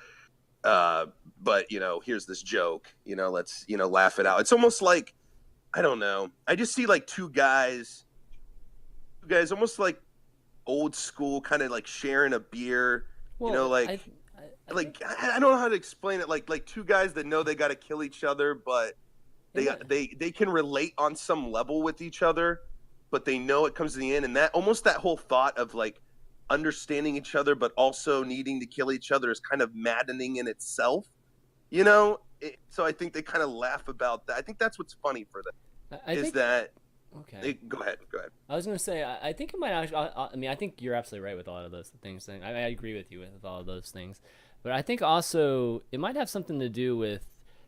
but you know, here's this joke. You know, let's laugh it out. It's almost like, I don't know. I just see like two guys almost like old school, kind of like sharing a beer. Well, You know, like I like think- I don't know how to explain it. Like two guys that know they got to kill each other, but they can relate on some level with each other, but they know it comes to the end, and that whole thought of like understanding each other, but also needing to kill each other is kind of maddening in itself. You know, so I think they kind of laugh about that. I think that's what's funny for them. I think That okay. go ahead. I was gonna say, I think it might actually. I mean, I think you're absolutely right with a lot of those things. I agree with you with all of those things, but I think also it might have something to do with,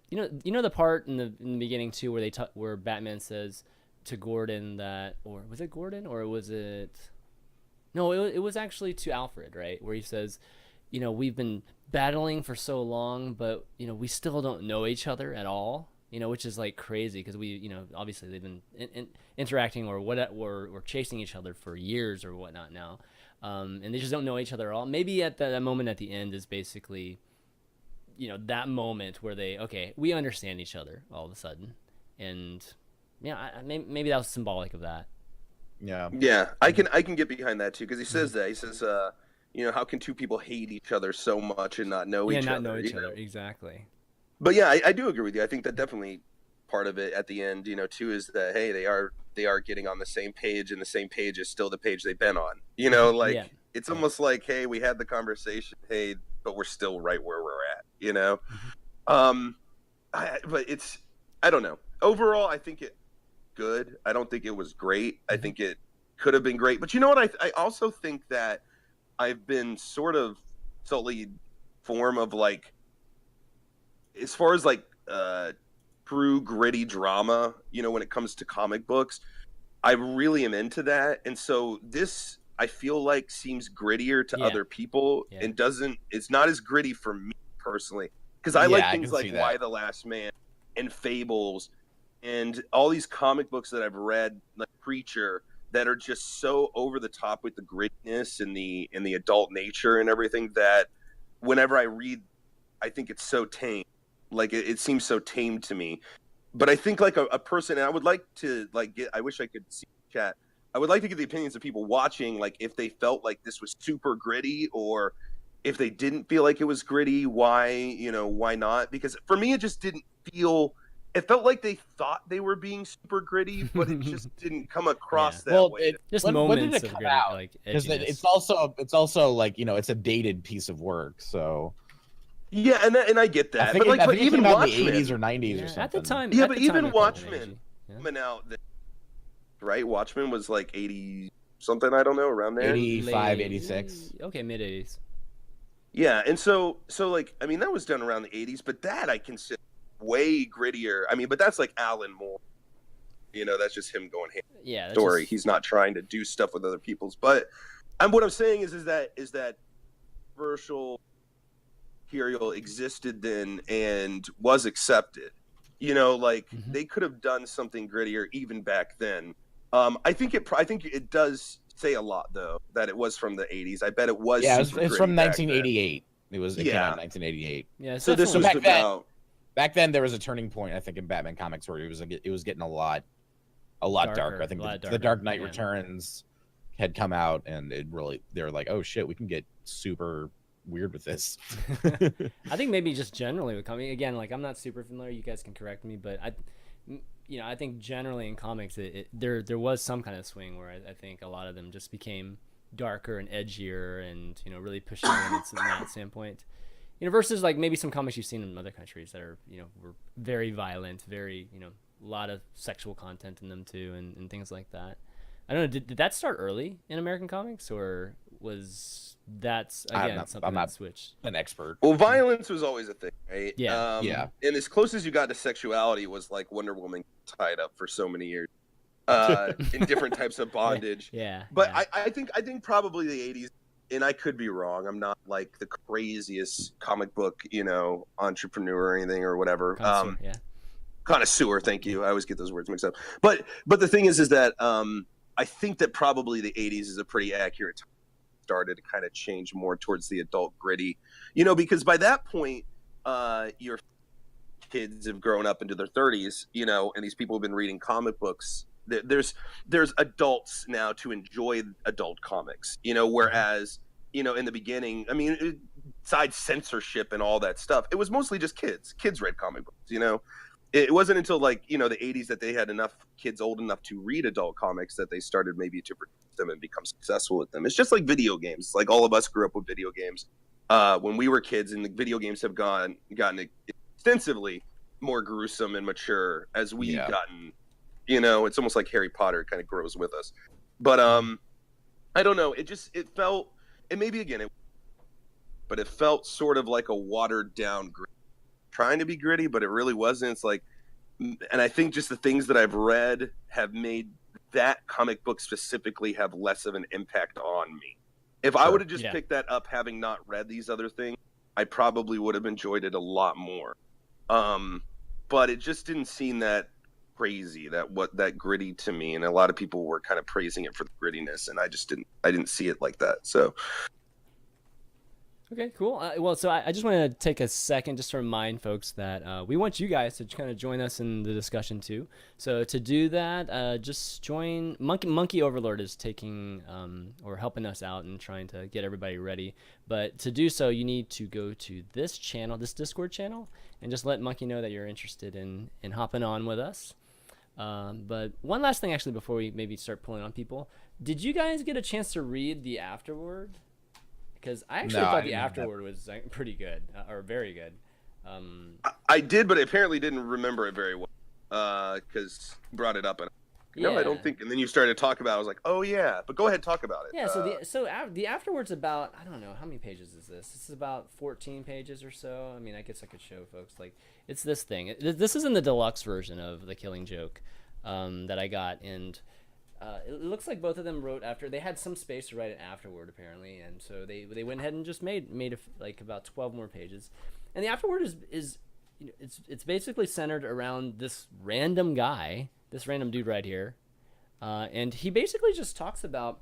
you know the part in the beginning too where where Batman says to Gordon that, or was it Gordon or was it? No, it was actually to Alfred, right? Where he says, we've been battling for so long, but we still don't know each other at all. Which is like crazy because obviously they've been interacting or or chasing each other for years or whatnot now, and they just don't know each other at all. Maybe at that moment at the end is basically, that moment where we understand each other all of a sudden, and maybe that was symbolic of that. Yeah, I can get behind that too because he says that. He says, how can two people hate each other so much and not know each other? Yeah, not know each other, exactly. But yeah, I do agree with you. I think that definitely part of it at the end, too, is that hey, they are getting on the same page, and the same page is still the page they've been on. Yeah. It's almost like, hey, we had the conversation, hey, but we're still right where we're at. But I don't know. Overall, I think it good. I don't think it was great. I think it could have been great. But you know what? I also think that I've been sort of solely form of like, as far as like true gritty drama, when it comes to comic books, I really am into that. And so this, I feel like, seems grittier to other people and it's not as gritty for me personally. Because I like things like Why the Last Man and Fables and all these comic books that I've read, like Preacher, that are just so over the top with the grittiness and the adult nature and everything that whenever I read, I think it's so tame. Like it seems so tame to me. But I think like a person, and I would like to I wish I could see chat. I would like to get the opinions of people watching, like if they felt like this was super gritty or if they didn't feel like it was gritty, why not? Because for me, it just didn't feel. It felt like they thought they were being super gritty, but it just didn't come across that way. Just when moments did it of come gritty, out? like Because edginess. it's also like it's a dated piece of work, so. Yeah, and I get that. I think, but I think even it came out in Watchmen, the 80s or 90s or something. At the time. Yeah, at but the even time, it felt Watchmen edgy. Yeah. coming out, right? Watchmen was like 80 something, I don't know, around there. 85, 86. Okay, mid 80s. Yeah, and so like I mean that was done around the 80s, but that I consider way grittier. I mean, but that's like Alan Moore. That's just him going hand Yeah, story. He's not trying to do stuff with other people's. But what I'm saying is that commercial material existed then and was accepted. They could have done something grittier even back then. I think it does say a lot though that it was from the 80s. I bet it was. Yeah, it's from 1988. It came out in 1988. Yeah, so this was back then there was a turning point, I think, in Batman comics where it was getting a lot darker. I think the Dark Knight Returns had come out, and they were like, oh shit, we can get super weird with this. I think maybe just generally with comics, again, like I'm not super familiar, you guys can correct me, but I think generally in comics there was some kind of swing where I think a lot of them just became darker and edgier and really pushing limits in that standpoint. Versus like maybe some comics you've seen in other countries that are were very violent, very a lot of sexual content in them too, and things like that. I don't know. Did that start early in American comics, or was that's again something I'm that not switched? an expert. Well, violence was always a thing, right? Yeah. Yeah. And as close as you got to sexuality was like Wonder Woman tied up for so many years in different types of bondage. Yeah. But yeah. I think probably the 80s, and I could be wrong. I'm not like the craziest comic book, entrepreneur or anything or whatever. Connoisseur, yeah. Connoisseur, thank you. I always get those words mixed up. But the thing is that I think that probably the 80s is a pretty accurate time. Started to kind of change more towards the adult gritty, because by that point, your kids have grown up into their 30s, and these people have been reading comic books. There's adults now to enjoy adult comics, whereas, in the beginning, I mean, besides censorship and all that stuff, it was mostly just kids. Kids read comic books, It wasn't until the 80s that they had enough kids old enough to read adult comics that they started maybe to produce them and become successful with them. It's just like video games. Like all of us grew up with video games when we were kids, and the video games have gotten extensively more gruesome and mature as we've gotten. It's almost like Harry Potter kind of grows with us. But I don't know. It felt, and maybe again, but it felt sort of like a watered down, trying to be gritty, but it really wasn't. It's like, and I think just the things that I've read have made that comic book specifically have less of an impact on me. If I would have just picked that up having not read these other things, I probably would have enjoyed it a lot more. But it just didn't seem that crazy, that gritty to me, and a lot of people were kind of praising it for the grittiness, and I didn't see it like that. So Okay, cool. Well, so I just want to take a second just to remind folks that we want you guys to kind of join us in the discussion too. So to do that, just join. Monkey Overlord is taking or helping us out and trying to get everybody ready. But to do so, you need to go to this channel, this Discord channel, and just let Monkey know that you're interested in hopping on with us. But one last thing, actually, before we maybe start pulling on people, did you guys get a chance to read the afterword? Because I actually thought the afterword was pretty good, or very good. I did, but I apparently didn't remember it very well because you brought it up, and I don't think. And then you started to talk about it. I was like, oh yeah, but go ahead, talk about it. Yeah. So the afterword's about, I don't know how many pages is this. This is about 14 pages or so. I mean, I guess I could show folks, like, it's this thing. This is in the deluxe version of The Killing Joke that I got, and it looks like both of them wrote after. They had some space to write it afterward, apparently, and so they went ahead and just made like about 12 more pages. And the afterword is it's basically centered around this random guy, this random dude right here, and he basically just talks about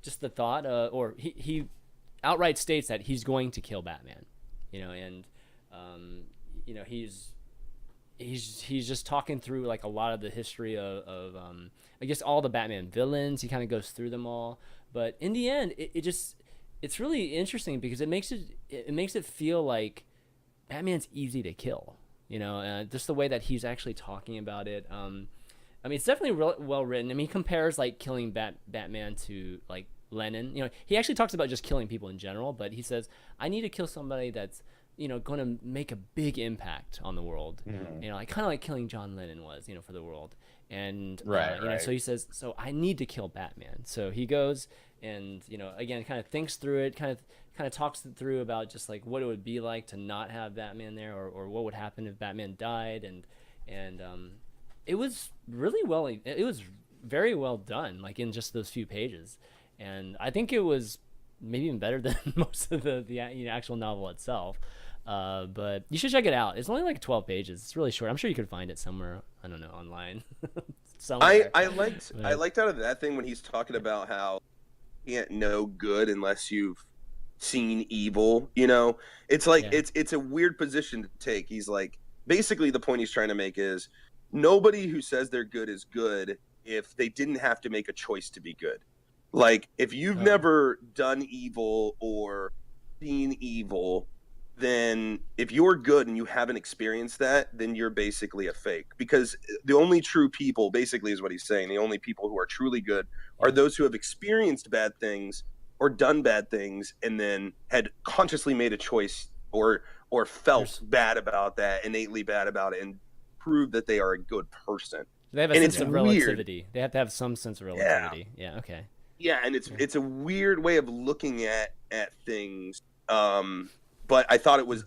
just the thought, or he outright states that he's going to kill Batman, and he's just talking through like a lot of the history of I guess all the Batman villains. He kind of goes through them all, but in the end, it's really interesting because it makes it feel like Batman's easy to kill. Just the way that he's actually talking about it. I mean, it's definitely well written. I mean, he compares like killing Batman to like Lenin. He actually talks about just killing people in general, but he says, I need to kill somebody that's going to make a big impact on the world. Like kind of like killing John Lennon was, for the world. And right. So he says, so I need to kill Batman. So he goes and again kind of thinks through it, kind of talks it through about just like what it would be like to not have Batman there, or what would happen if Batman died, and it was really well. It was very well done, like in just those few pages, and I think it was maybe even better than most of the actual novel itself. But you should check it out. It's only like 12 pages. It's really short. I'm sure you could find it somewhere. I don't know, online. Somewhere. I liked out of that thing when he's talking about how you can't know good unless you've seen evil. It's like it's a weird position to take. He's like, basically the point he's trying to make is nobody who says they're good is good if they didn't have to make a choice to be good. Like if you've never done evil or seen evil, then if you're good and you haven't experienced that, then you're basically a fake. Because the only true people, basically is what he's saying, the only people who are truly good are those who have experienced bad things or done bad things and then had consciously made a choice or felt bad about that, innately bad about it, and proved that they are a good person. They have a And sense it's of weird. relativity. They have to have some sense of relativity. Yeah. Okay. Yeah, and it's a weird way of looking at things. But I thought it was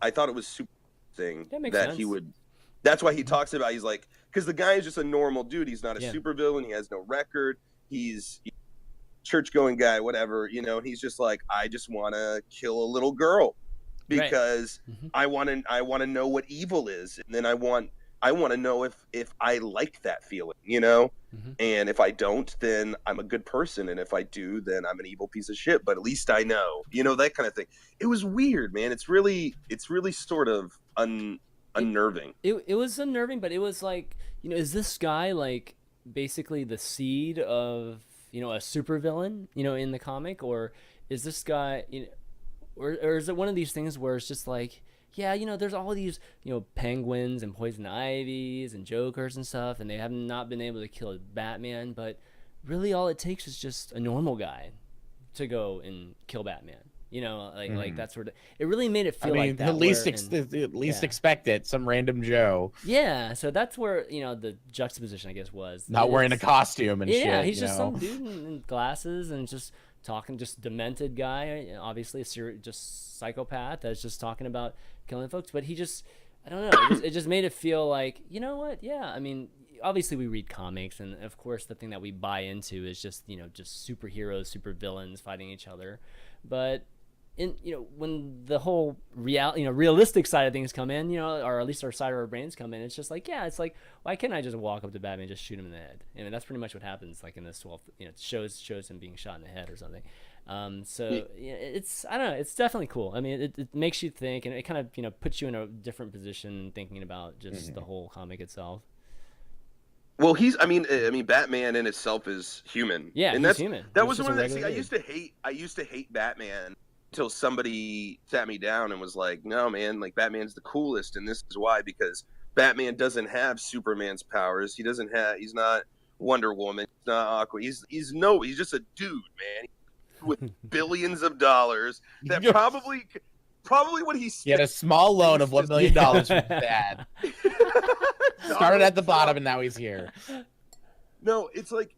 super thing That makes that sense. he would. That's why he talks about, he's like, because the guy is just a normal dude. He's not a supervillain. He has no record. He's church going guy, whatever, you know. And he's just like, I just want to kill a little girl because I want to know what evil is, and then I want to know if I like that feeling, you know. And if I don't, then I'm a good person, and if I do, then I'm an evil piece of shit. But at least I know, you know, that kind of thing. It was weird, man. It's really sort of unnerving. It was unnerving, but it was like, you know, is this guy like basically the seed of, you know, a supervillain, you know, in the comic, or is this guy, you know, or is it one of these things where it's just like, yeah, you know, there's all these, you know, penguins and poison ivies and jokers and stuff, and they have not been able to kill Batman, but really all it takes is just a normal guy to go and kill Batman. You know, like that sort of. It really made it feel like that. At least expect it. Some random Joe. Yeah, so that's where, you know, the juxtaposition, I guess, was not wearing a costume and shit. Yeah, he's you just know? some dude in glasses and just talking, just demented guy. Obviously, just psychopath that's just talking about killing folks. But he just, I don't know. It just made it feel like, you know what? Yeah, I mean, obviously we read comics, and of course the thing that we buy into is just, you know, just superheroes, super villains fighting each other, but. You know, when the whole realistic side of things come in, you know, or at least our side of our brains come in, it's just like, yeah, it's like, why can't I just walk up to Batman and just shoot him in the head? I mean, that's pretty much what happens, like in this 12, you know, it shows him being shot in the head or something. So yeah, it's, I don't know, it's definitely cool. I mean, it makes you think, and it kind of, you know, puts you in a different position thinking about just the whole comic itself. Well, I mean, Batman in itself is human. Yeah, and he's human. That was one of the things. I used to hate Batman until somebody sat me down and was like, no, man, like Batman's the coolest. And this is why, because Batman doesn't have Superman's powers. He's not Wonder Woman. He's not Aqua. He's just a dude, man, with billions of dollars that probably what he had a small loan of $1 million from his dad. Started at the bottom and now he's here. No, it's like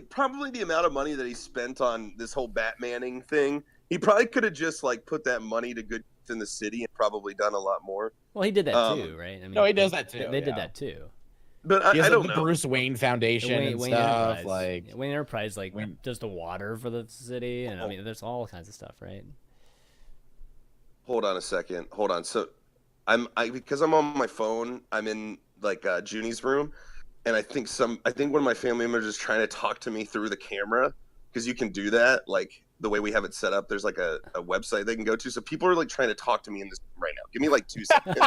probably the amount of money that he spent on this whole Batmaning thing. He probably could have just like put that money to good in the city and probably done a lot more. Well, he did that too, right? I mean, no, he does that too. They did that too. But I don't know. The Bruce Wayne Foundation and stuff. Enterprise. Like Wayne Enterprise, does the water for the city, and I mean, there's all kinds of stuff, right? Hold on a second. Hold on. So, because I'm on my phone. I'm in like Junie's room, and I think one of my family members is trying to talk to me through the camera, because you can do that, like the way we have it set up. There's like a website they can go to. So people are like trying to talk to me in this right now. Give me like 2 seconds.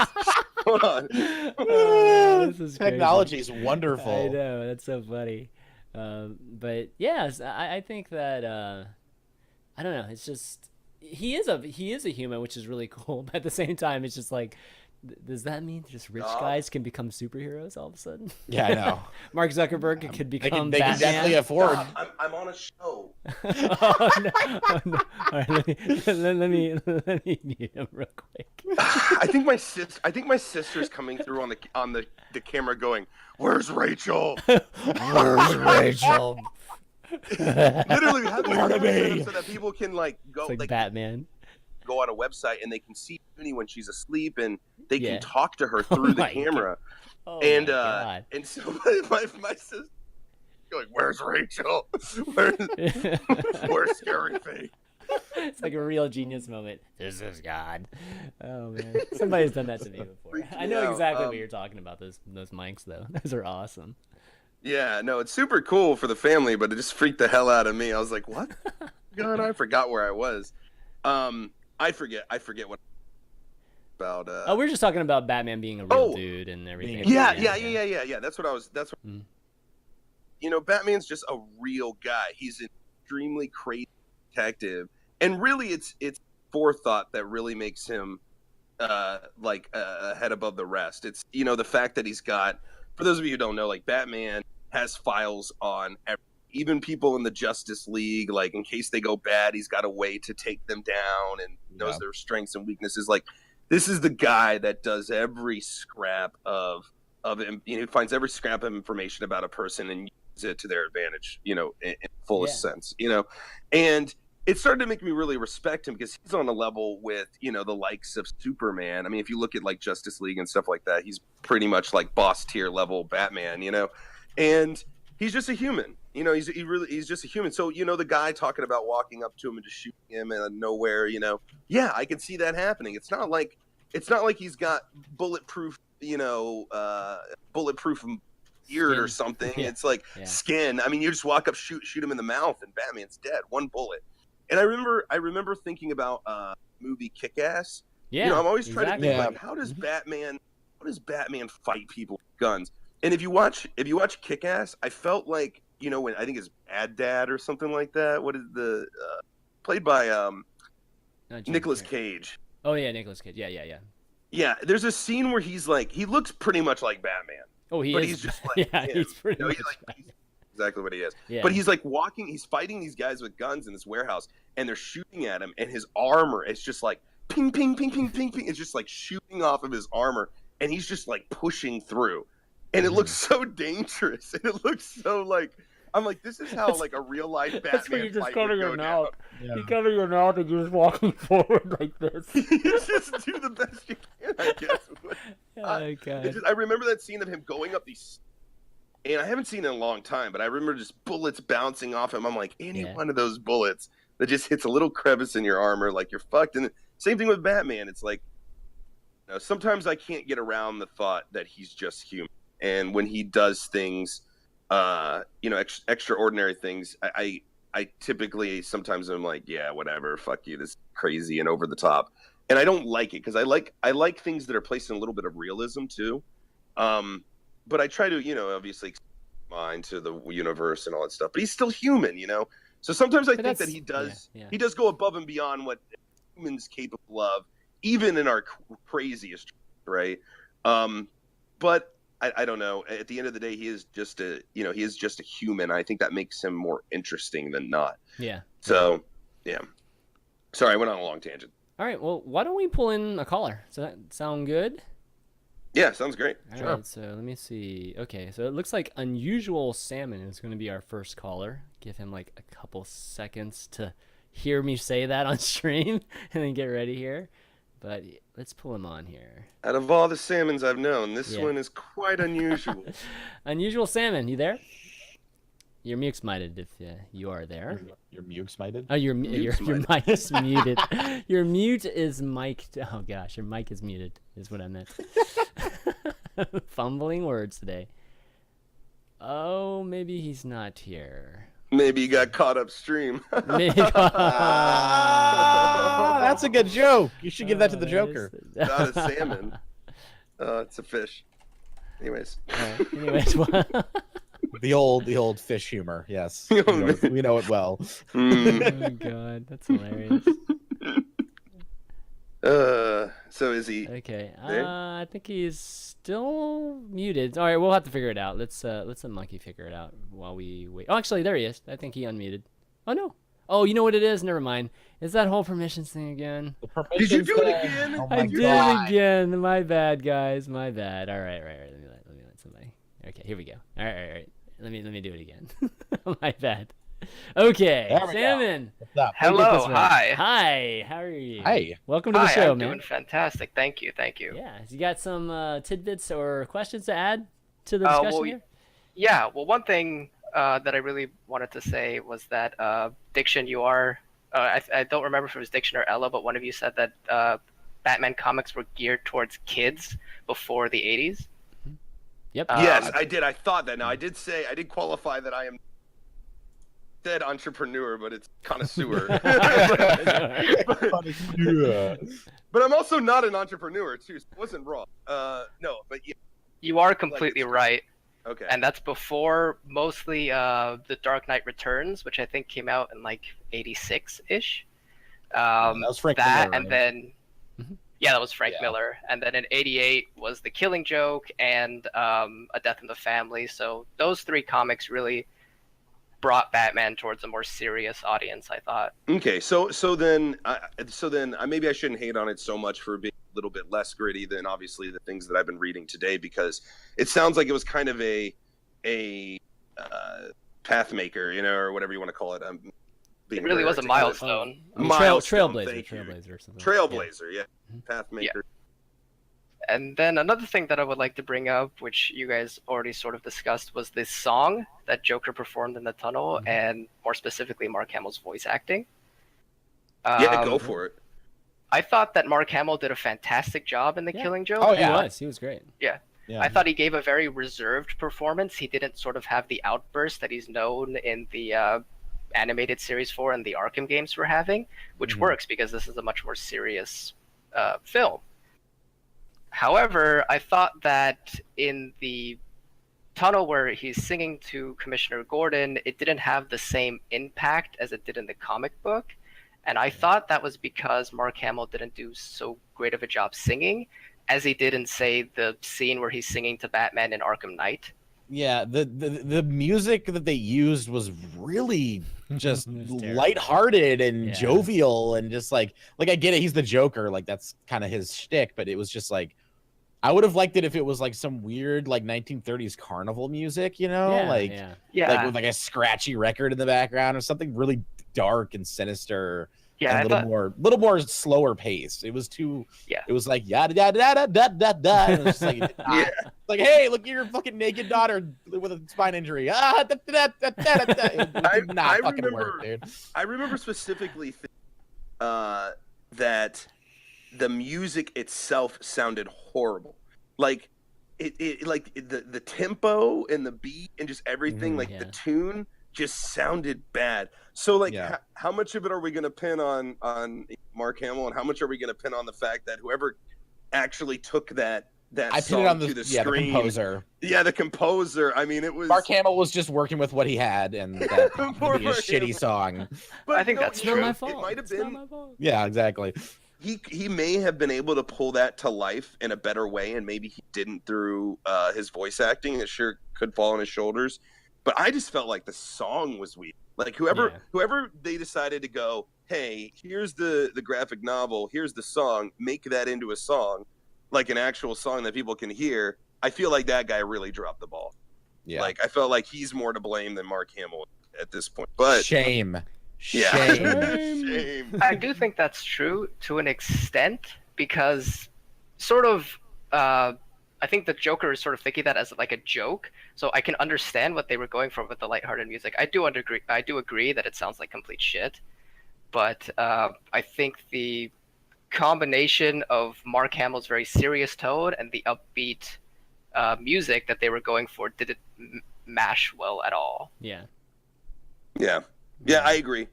Hold on. This is technology is wonderful. I know, that's so funny. But yes, I think that I don't know. It's just he is a human, which is really cool. But at the same time, it's just like, does that mean just rich guys can become superheroes all of a sudden? Yeah, I know. Mark Zuckerberg could become they Batman. can definitely afford. I'm on a show. Oh, no. Oh, no. All right, let me mute him real quick. I think my sister's coming through on the camera going, "Where's Rachel? Where's Rachel?" Literally, we have to so that people can like go like Batman. Go on a website and they can see Junie when she's asleep, and they can talk to her through the camera. Oh and my God. And so my sister going, "Where's Rachel? Where's Scary Face?" It's like a real genius moment. This is God. Oh man, somebody's done that to me before. I know exactly what you're talking about. Those mics though, those are awesome. Yeah, no, it's super cool for the family, but it just freaked the hell out of me. I was like, "What? God, I forgot where I was." I forget what about. Oh, we were just talking about Batman being a real dude and everything. Yeah. That's what. You know, Batman's just a real guy. He's an extremely crazy detective, and really, it's forethought that really makes him a head above the rest. It's, you know, the fact that he's got. For those of you who don't know, like Batman has files on even people in the Justice League, like in case they go bad, he's got a way to take them down and knows their strengths and weaknesses. Like, this is the guy that does every scrap of him. You know, he finds every scrap of information about a person and uses it to their advantage. You know, in fullest sense. You know, and it started to make me really respect him because he's on a level with, you know, the likes of Superman. I mean, if you look at like Justice League and stuff like that, he's pretty much like boss tier level Batman, you know, and he's just a human, you know, he's just a human. So, you know, the guy talking about walking up to him and just shooting him out of nowhere, you know, yeah, I can see that happening. It's not like he's got bulletproof, you know, bulletproof beard or something. Yeah. It's like skin. I mean, you just walk up, shoot him in the mouth and Batman's dead. One bullet. And I remember thinking about movie Kick-Ass. Yeah, you know, I'm always trying to think like, how does Batman fight people with guns? And if you watch Kick-Ass, I felt like, you know, when I think it's Bad Dad or something like that. What is the played by Nicolas Cage? Oh yeah, Nicolas Cage. Yeah. Yeah, there's a scene where he's like, he looks pretty much like Batman. Oh, but he's just like, he's pretty much exactly what he is. Yeah. But he's like he's fighting these guys with guns in this warehouse, and they're shooting at him, and his armor is just like ping, ping, ping, ping, ping, ping. It's just like shooting off of his armor, and he's just like pushing through. And it looks so dangerous, and it looks so like, I'm like, this is how like a real life Batman that's when you just fight cover would your go mouth. down. You cover your mouth and you're just walking forward like this. You just do the best you can, I guess. Oh God. I remember that scene of him going up these. And I haven't seen it in a long time, but I remember just bullets bouncing off him. I'm like, any one of those bullets that just hits a little crevice in your armor, like you're fucked. And same thing with Batman. It's like, you know, sometimes I can't get around the thought that he's just human. And when he does things, you know, extraordinary things, I typically sometimes I'm like, yeah, whatever, fuck you, this is crazy and over the top. And I don't like it because I like things that are placed in a little bit of realism too. But I try to, you know, obviously mind to the universe and all that stuff. But he's still human, you know. So sometimes I think that he does go above and beyond what humans capable of, even in our craziest, right? But I don't know. At the end of the day, he is just a human. I think that makes him more interesting than not. Yeah. So, yeah. Sorry, I went on a long tangent. All right. Well, why don't we pull in a caller? Does that sound good? Yeah, sounds great. All right, so let me see. Okay, so it looks like Unusual Salmon is going to be our first caller. Give him like a couple seconds to hear me say that on stream and then get ready here. But let's pull him on here. Out of all the salmons I've known, this one is quite unusual. Unusual Salmon, you there? You're mute-smited if you are there. You're mute-smited? Oh, your mic is muted. Your mute is mic'd. Oh, gosh, your mic is muted is what I meant. Fumbling words today. Oh, maybe he's not here. Maybe he got caught upstream. That's a good joke. You should give that to the Joker. Not a salmon. It's a fish. Anyways. The old fish humor. Yes, we know it well. Oh God, that's hilarious. So is he? Okay. I think he's still muted. All right, we'll have to figure it out. Let's let Monkey figure it out while we wait. Oh, actually, there he is. I think he unmuted. Oh no. Oh, you know what it is? Never mind. Is that whole permissions thing again? Did you do it again? Oh I did it again. My bad, guys. My bad. All right. Let me let somebody. Okay, here we go. All right. Let me do it again. My bad. Okay, Salmon. What's up? Hello. Hi. Hi. How are you? Hi. Welcome to the show, I'm man. doing fantastic. Thank you. Yeah. You got some tidbits or questions to add to the discussion here? Yeah. Well, one thing that I really wanted to say was that Diction, you are. I don't remember if it was Diction or Ella, but one of you said that Batman comics were geared towards kids before the 80s. Yep. Yes, I did. I thought that. Now, I did qualify that I am said entrepreneur, but it's connoisseur. But I'm also not an entrepreneur, too, so it wasn't wrong. No, but yeah. You are completely right. Okay. And that's before mostly The Dark Knight Returns, which I think came out in like 86-ish. That was Frank Miller, and right? then... Yeah, that was Frank Miller. And then in 88 was The Killing Joke and A Death in the Family. So those three comics really brought Batman towards a more serious audience, I thought. Okay, so then maybe I shouldn't hate on it so much for being little bit less gritty than obviously the things that I've been reading today, because it sounds like it was kind of a path maker, or whatever you want to call it. It really was a milestone. Trailblazer or something. Trailblazer, yeah. Path maker. And then another thing that I would like to bring up, which you guys already sort of discussed, was this song that Joker performed in the tunnel, and more specifically Mark Hamill's voice acting. Yeah, go for it. I thought that Mark Hamill did a fantastic job in The Killing Joke. Oh, yeah. He was great. Yeah. I thought he gave a very reserved performance. He didn't sort of have the outburst that he's known in the animated series for and the Arkham games for having, which works because this is a much more serious film. However, I thought that in the tunnel where he's singing to Commissioner Gordon, it didn't have the same impact as it did in the comic book. And I thought that was because Mark Hamill didn't do so great of a job singing as he did in, say, the scene where he's singing to Batman in Arkham Knight. Yeah, the music that they used was really just lighthearted and jovial, and just like I get it, he's the Joker, like that's kind of his shtick, but it was just like, I would have liked it if it was like some weird like 1930s carnival music, like with like a scratchy record in the background or something really dark and sinister. Yeah, and a little more slower pace. It was too. Yeah. It was like yada yada yada da da da. It was just like like, hey, look at your fucking naked daughter with a spine injury. Da, da, da, da, da, da. It did not fucking work, dude. I remember specifically that the music itself sounded horrible. Like it like the tempo and the beat and just everything, the tune just sounded bad. So like how much of it are we going to pin on Mark Hamill, and how much are we going to pin on the fact that whoever actually took that I song pin it on to the screen, the composer. Yeah, the composer. I mean, it was Mark Hamill was just working with what he had, and that would be a shitty song. But I think that's true. Not my fault. It might have been. Not my fault. Yeah, exactly. He may have been able to pull that to life in a better way, and maybe he didn't through his voice acting. It sure could fall on his shoulders. But I just felt like the song was weak. Like whoever they decided to go, hey, here's the graphic novel, here's the song, make that into a song, like an actual song that people can hear. I feel like that guy really dropped the ball. Yeah. Like I felt like he's more to blame than Mark Hamill at this point. But shame. Shame. I do think that's true to an extent, because sort of I think the Joker is sort of thinking that as like a joke, so I can understand what they were going for with the lighthearted music. I do agree that it sounds like complete shit, but I think the combination of Mark Hamill's very serious tone and the upbeat music that they were going for didn't mash well at all. Yeah, I agree.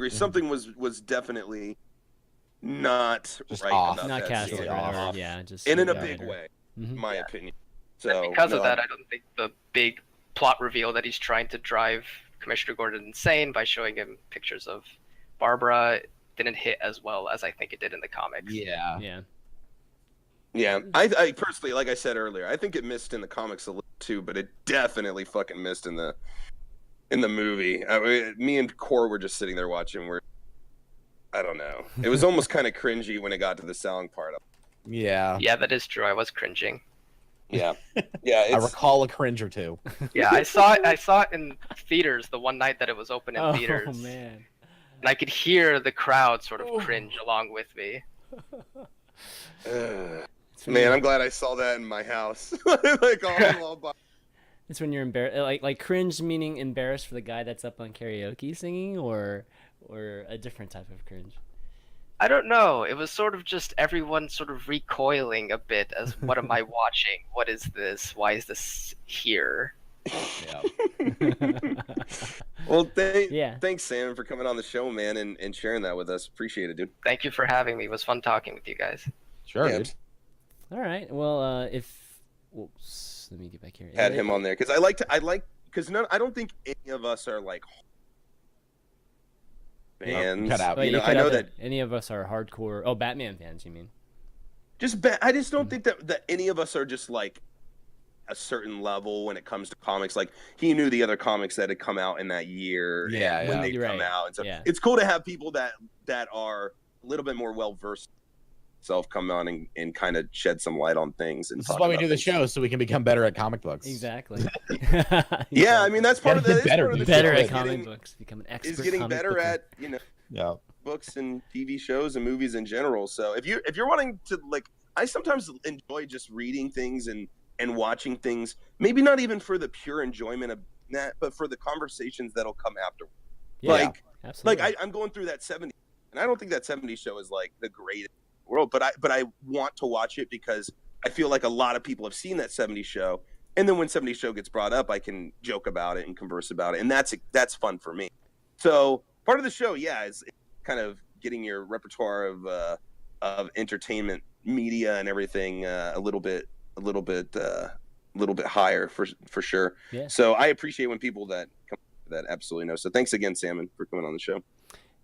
Something was definitely not just right off. enough. Not that casted scene. right. Yeah, just and in a big way, Mm-hmm. my opinion. So and because of that, I don't think the big plot reveal that he's trying to drive Commissioner Gordon insane by showing him pictures of Barbara didn't hit as well as I think it did in the comics. Yeah. I personally, like I said earlier, I think it missed in the comics a little too, but it definitely fucking missed in the movie. I mean, me and Core were just sitting there watching. I don't know. It was almost kind of cringy when it got to the sound part. Yeah, that is true. I was cringing. Yeah. I recall a cringe or two. Yeah, I saw it in theaters the one night that it was open in theaters. Oh man! And I could hear the crowd sort of cringe along with me. Man, I'm glad I saw that in my house. Like all by. It's when you're embarrassed, like cringe meaning embarrassed for the guy that's up on karaoke singing, or a different type of cringe. I don't know. It was sort of just everyone sort of recoiling a bit as, what am I watching? What is this? Why is this here? Well, thanks, Sam, for coming on the show, man, and sharing that with us. Appreciate it, dude. Thank you for having me. It was fun talking with you guys. Sure, dude. All right. Well, let me get back here. Had him on there because I don't think any of us are like fans. Cut out. I I know that any of us are hardcore. Oh, Batman fans, you mean? I just don't think that any of us are just like a certain level when it comes to comics. Like he knew the other comics that had come out in that year, when they come out, and so it's cool to have people that are a little bit more well versed self come on and kind of shed some light on things. And This is why we do the show, so we can become better at comic books. Exactly. Yeah, I mean that's part of the Better at show, comic books, become an expert. is getting comic better booker. at Yeah. books and TV shows and movies in general. So if you're wanting to, like, I sometimes enjoy just reading things and watching things, maybe not even for the pure enjoyment of that, but for the conversations that'll come after. Yeah, absolutely. Like I'm going through that 70s, and I don't think that 70s show is like the greatest in the world, but I want to watch it because I feel like a lot of people have seen that 70s show, and then when 70s show gets brought up, I can joke about it and converse about it, and that's fun for me. So part of the show, is kind of getting your repertoire of entertainment media and everything a little bit higher for sure. Yeah. So I appreciate when people that absolutely know. So thanks again, Salmon, for coming on the show.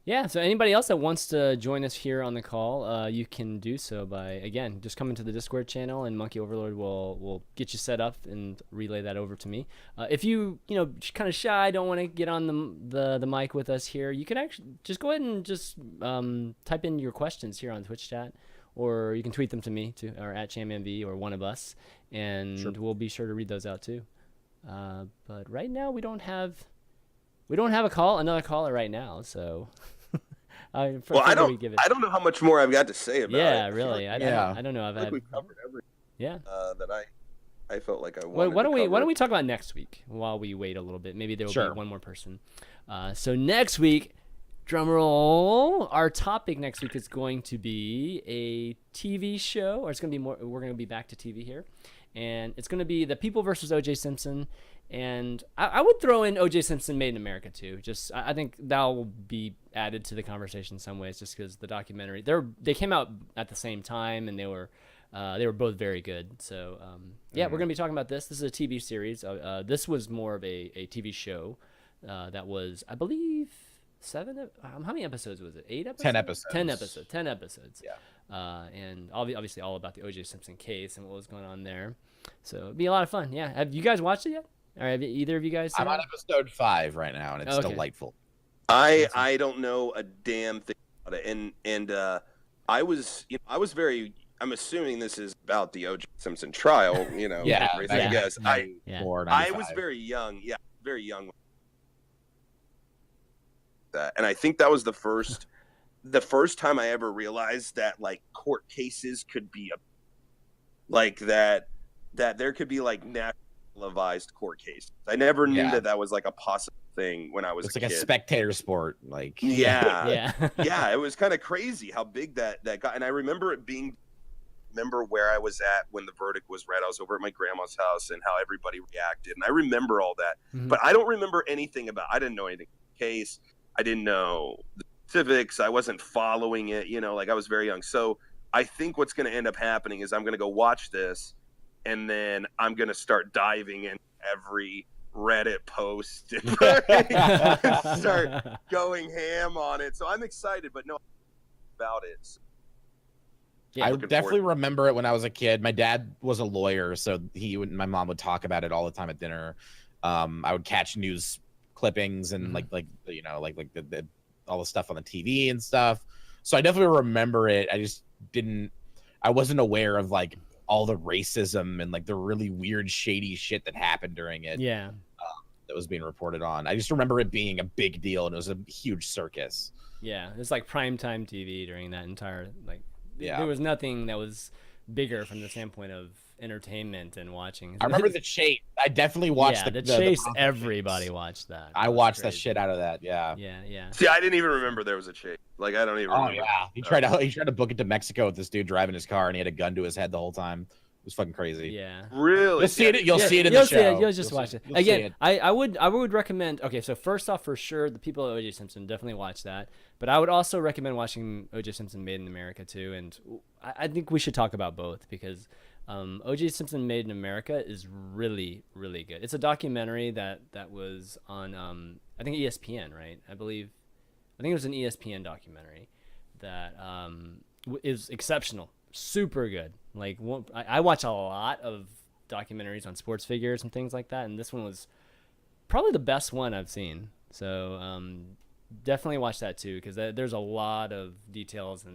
Yeah, so anybody else that wants to join us here on the call, you can do so by, again, just coming to the Discord channel, and Monkey Overlord will get you set up and relay that over to me. If you kind of shy, don't want to get on the mic with us here, you could actually just go ahead and just type in your questions here on Twitch chat, or you can tweet them to me too, or at ChanManV, or one of us, and we'll be sure to read those out too. But right now we don't have another caller right now, so I don't know how much more I've got to say about it. Yeah, really. I don't know. I think we've covered everything. Yeah. That I felt like I wanted. Why don't we talk about next week while we wait a little bit? Maybe there will be one more person. So next week, drum roll. Our topic next week is going to be a TV show, or it's going to be more. We're going to be back to TV here, and it's going to be The People versus O.J. Simpson. And I would throw in O.J. Simpson Made in America too. Just I think that will be added to the conversation in some ways, just because the documentary they came out at the same time, and they were both very good. So we're gonna be talking about this. This is a TV series. This was more of a TV show that was, I believe, 7. How many episodes was it? 8 episodes? 10 episodes. 10 episodes. Yeah. And obviously all about the O.J. Simpson case and what was going on there. So it'd be a lot of fun. Yeah. Have you guys watched it yet? All right, have either of you guys seen I'm on episode 5 right now, and it's delightful. I don't know a damn thing about it, and I'm assuming this is about the O.J. Simpson trial, everything. I guess I was very young, very young. And I think that was the first time I ever realized that like court cases could be that there could be like national televised court cases. I never knew that was like a possible thing when I was a kid. It's like a spectator sport, like yeah. It was kind of crazy how big that got. And I remember where I was at when the verdict was read. I was over at my grandma's house and how everybody reacted, and I remember all that. But I don't remember anything I didn't know anything about the case. I didn't know the specifics. I wasn't following it, like I was very young. So I think what's going to end up happening is I'm going to go watch this, and then I'm going to start diving in every Reddit post and start going ham on it. So I'm excited, but no about it. I definitely remember it when I was a kid. My dad was a lawyer, so my mom would talk about it all the time at dinner. I would catch news clippings and like the all the stuff on the TV and stuff. So I definitely remember it. I wasn't aware of like all the racism and like the really weird shady shit that happened during it. Yeah. That was being reported on. I just remember it being a big deal, and it was a huge circus. Yeah, it's like primetime TV during that entire there was nothing that was bigger from the standpoint of entertainment and watching. I remember the chase. I definitely watched the chase. Everybody watched that. I watched the shit out of that. Yeah. See, I didn't even remember there was a chase. Like I don't even. remember. Yeah. He tried to book it to Mexico with this dude driving his car, and he had a gun to his head the whole time. It was fucking crazy. Yeah. Really? You'll see it. You'll see it in the show. You'll just watch it again. I would recommend. Okay, so first off, for sure, The People of O.J. Simpson, definitely watch that. But I would also recommend watching O.J. Simpson Made in America too, and I think we should talk about both because O.J. Simpson Made in America is really, really good. It's a documentary that was on I think ESPN, right? I think it was an ESPN documentary that is exceptional, super good. Like I watch a lot of documentaries on sports figures and things like that, and this one was probably the best one I've seen. So definitely watch that too, because there's a lot of details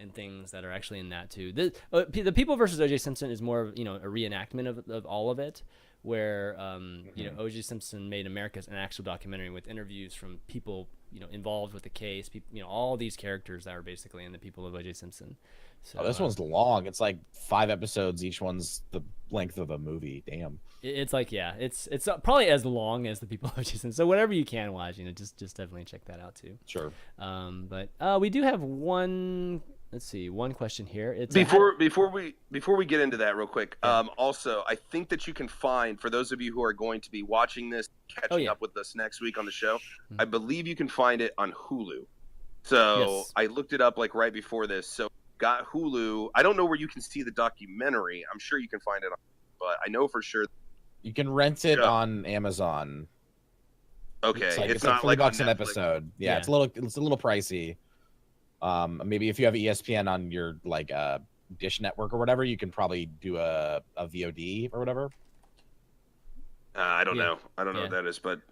and things that are actually in that too. The People versus O.J. Simpson is more of, a reenactment of all of it, where O.J. Simpson made America's an actual documentary with interviews from people involved with the case, people, all these characters that are basically in the People of O.J. Simpson. So this one's long. It's like 5 episodes. Each one's the length of a movie. Damn. It's like, yeah, it's probably as long as the People of O.J. Simpson. So whatever you can watch, just definitely check that out too. Sure. But we do have one. Let's see, one question here. It's before we get into that real quick. Yeah. Also, I think that you can find, for those of you who are going to be watching this, catching up with us next week on the show, I believe you can find it on Hulu. So yes. I looked it up like right before this. So got Hulu. I don't know where you can see the documentary. I'm sure you can find it, but I know for sure you can rent it on Amazon. Okay, it's not like $3 an episode. Yeah, it's a little pricey. Maybe if you have ESPN on your Dish network or whatever, you can probably do a VOD or whatever. I don't know. I don't know what that is, but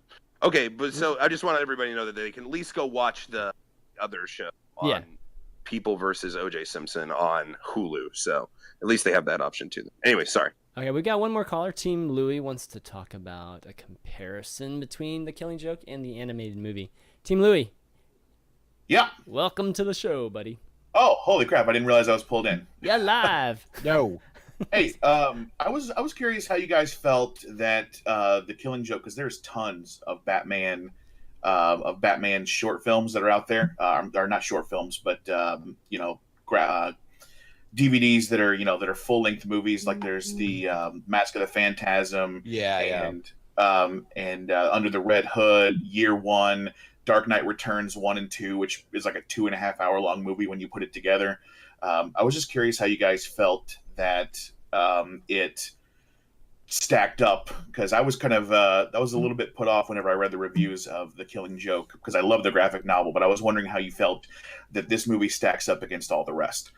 okay. But so I just want everybody to know that they can at least go watch the other show on People versus O.J. Simpson on Hulu. So at least they have that option too. Anyway, sorry. Okay, we got one more caller. Team Louie wants to talk about a comparison between The Killing Joke and the animated movie. Team Louie. Yeah. Welcome to the show, buddy. Oh, holy crap! I didn't realize I was pulled in. Yeah, live. No. Hey, I was curious how you guys felt that The Killing Joke, because there's tons of Batman short films that are out there. Are not short films, but DVDs that are full length movies. Like there's the Mask of the Phantasm. And Under the Red Hood, Year One. Dark Knight Returns 1 and 2, which is like a 2.5 hour long movie when you put it together. I was just curious how you guys felt that it stacked up, because I was kind of I was a little bit put off whenever I read the reviews of The Killing Joke, because I love the graphic novel, but I was wondering how you felt that this movie stacks up against all the rest.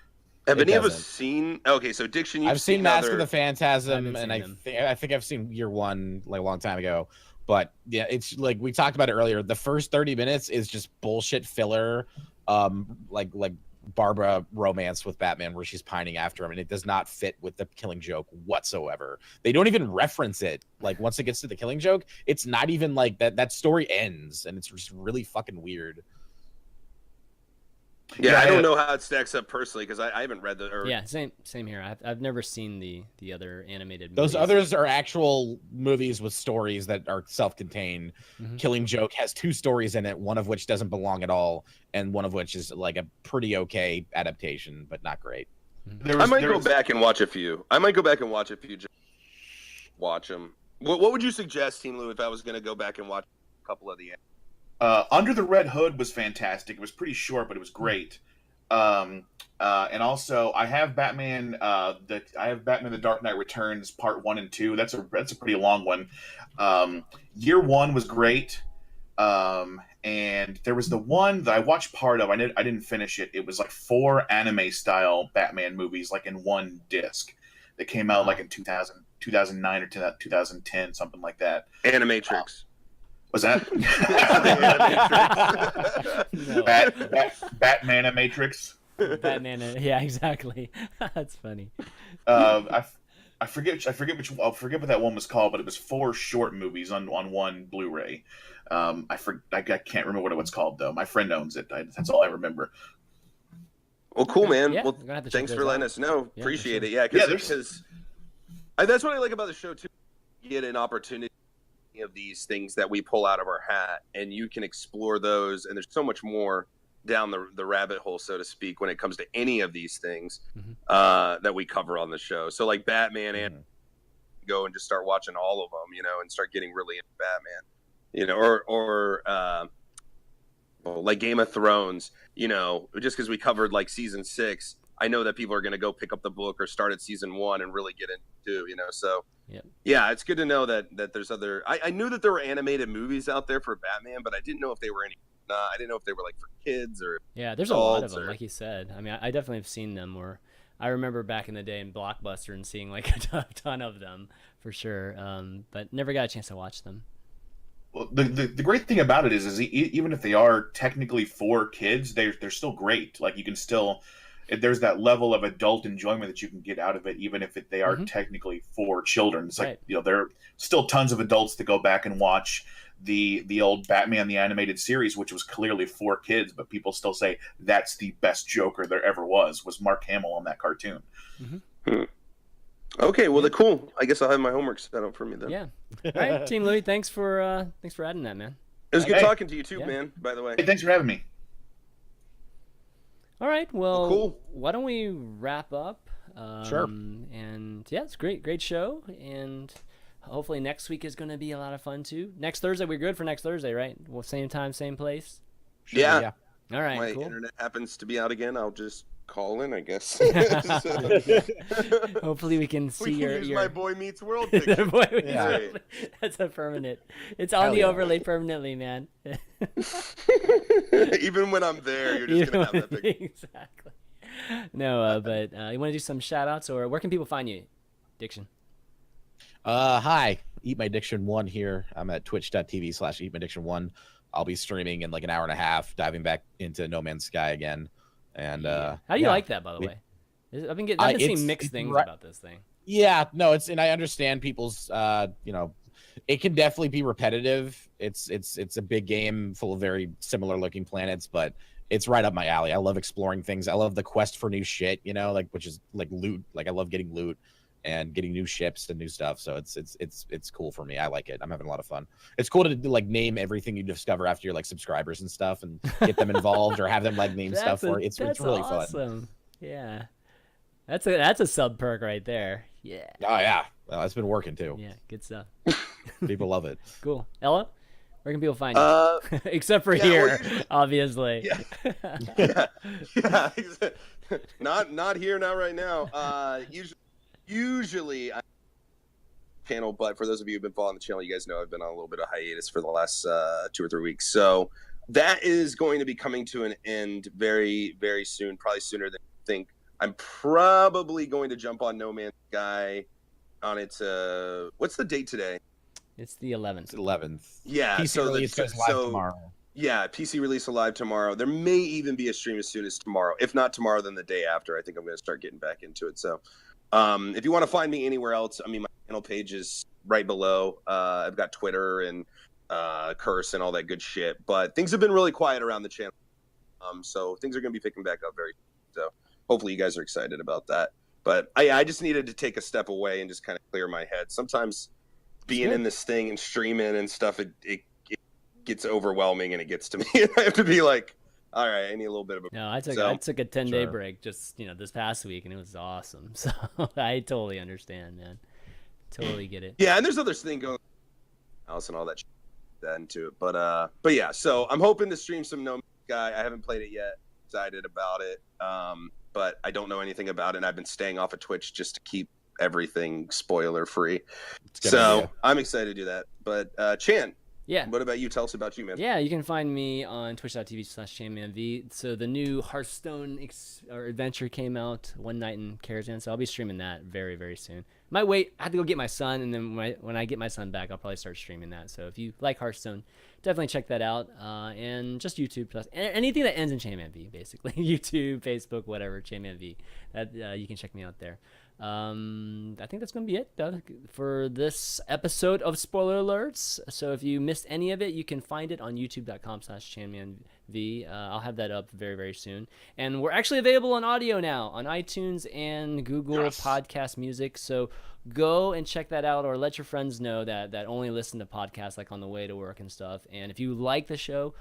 Have any of us seen? Okay, so Diction, I've seen Mask of the Phantasm, and I think I've seen Year One like a long time ago. But yeah, it's like we talked about it earlier. The first 30 minutes is just bullshit filler, like Barbara romance with Batman where she's pining after him, and it does not fit with The Killing Joke whatsoever. They don't even reference it. Like once it gets to The Killing Joke, it's not even like that. That story ends, and it's just really fucking weird. Yeah, I don't know how it stacks up personally because I haven't read the. Yeah, same here. I've never seen the other animated. Those others are actual movies with stories that are self-contained. Mm-hmm. Killing Joke has 2 stories in it, one of which doesn't belong at all, and one of which is like a pretty okay adaptation, but not great. I might go back and watch a few. Just watch them. What would you suggest, Team Lou, if I was going to go back and watch a couple of the? Under the Red Hood was fantastic. It was pretty short, but it was great. And also, I have Batman. The Dark Knight Returns Part 1 and 2. That's a pretty long one. Year One was great. And there was the one that I watched part of. I didn't finish it. It was like 4 anime style Batman movies, like in one disc. That came out like in 2009 or 2010, something like that. Animatrix. Was that no. Batman Matrix? Batman, yeah, exactly. That's funny. I forget what that one was called, but it was 4 short movies on one Blu-ray. I can't remember what it was called though. My friend owns it. That's all I remember. Well, cool, man. Yeah, well, thanks for letting us know. Yeah, appreciate it. Yeah, because that's what I like about the show too. You get an opportunity of these things that we pull out of our hat, and you can explore those, and there's so much more down the rabbit hole, so to speak, when it comes to any of these things that we cover on the show. So like Batman, and go and just start watching all of them, and start getting really into Batman, or like Game of Thrones, just because we covered like season 6, I know that people are going to go pick up the book or start at season 1 and really get into, so yeah, it's good to know that there's other. I knew that there were animated movies out there for Batman, but I didn't know if they were any. I didn't know if they were like for kids or. Yeah, there's a lot of them, like you said. I mean, I definitely have seen them. Or I remember back in the day in Blockbuster and seeing like a ton of them for sure, but never got a chance to watch them. Well, the great thing about it is even if they are technically for kids, they're still great. Like you can still there's that level of adult enjoyment that you can get out of it, even if they are technically for children. It's like, there are still tons of adults that go back and watch the old Batman the Animated Series, which was clearly for kids, but people still say that's the best Joker there ever was Mark Hamill on that cartoon. Okay, well, cool. I guess I'll have my homework set up for me then. Yeah. All right, Team Louis, thanks for adding that, man. It was good talking to you too, man, by the way. Hey, thanks for having me. All right, well, cool. Why don't we wrap up? Sure. And yeah, it's great show, and hopefully next week is going to be a lot of fun too. Next Thursday, we're good for next Thursday, right? Well, same time, same place. Sure, yeah. All right. My cool. internet happens to be out again. I'll just call in, I guess. Hopefully we can see we can use my Boy Meets World picture. That's a permanent. It's on the overlay permanently, man. Even when I'm there, you're just gonna have that picture. Exactly. No, but you want to do some shout outs, or where can people find you, Diction? Hi, Eat My Diction 1 here. I'm at twitch.tv/eatmydiction1. I'll be streaming in like an hour and a half, diving back into No Man's Sky again. And how do you like that, by the way? I've been seeing mixed things about this thing. Yeah, no, and I understand people's it can definitely be repetitive. It's a big game full of very similar looking planets, but it's right up my alley. I love exploring things. I love the quest for new shit, which is like loot. Like I love getting loot and getting new ships and new stuff. So it's cool for me. I like it. I'm having a lot of fun. It's cool to like name everything you discover after your like subscribers and stuff, and get them involved or have them like name stuff for it. It's really awesome. Fun. Yeah, that's a sub perk right there. Yeah. Oh yeah, well, it's been working too. Yeah, good stuff. People love it. Cool. Ella, where can people find you? Except for here, obviously. Yeah. Not here, not right now. Usually I channel, but for those of you who've been following the channel, you guys know I've been on a little bit of hiatus for the last 2 or 3 weeks. So that is going to be coming to an end very, very soon, probably sooner than you think. I'm probably going to jump on No Man's Sky on its what's the date today? It's the 11th. It's 11th. Yeah. PC release goes live tomorrow. Yeah, PC release live tomorrow. There may even be a stream as soon as tomorrow. If not tomorrow, then the day after. I think I'm going to start getting back into it. So if you want to find me anywhere else, I mean, my channel page is right below. I've got Twitter and Curse and all that good shit. But things have been really quiet around the channel. So things are going to be picking back up very soon. So hopefully you guys are excited about that. But I just needed to take a step away and just kind of clear my head. Sometimes being in this thing and streaming and stuff, it gets overwhelming and it gets to me. I have to be like, all right, I need a little bit of a break. No, I took a 10-day break just this past week, and it was awesome. So I totally understand, man. Totally get it. Yeah, and there's other things going on house and all that into it. But yeah, so I'm hoping to stream some No Man's Sky. I haven't played it yet. Excited about it. But I don't know anything about it, and I've been staying off of Twitch just to keep everything spoiler free. So I'm excited to do that. But Chan, yeah. What about you? Tell us about you, man. Yeah, you can find me on twitch.tv/ChanManV. So the new Hearthstone adventure came out, One Night in Karazhan. So I'll be streaming that very, very soon. Might wait. I have to go get my son, and then when I get my son back, I'll probably start streaming that. So if you like Hearthstone, definitely check that out. And just YouTube plus anything that ends in ChanManV, basically. YouTube, Facebook, whatever, ChanManV. That you can check me out there. I think that's going to be it for this episode of Spoiler Alerts. So if you missed any of it, you can find it on youtube.com/ChanManV. I'll have that up very, very soon. And we're actually available on audio now on iTunes and Google Podcast Music. So go and check that out, or let your friends know that only listen to podcasts like on the way to work and stuff. And if you like the show,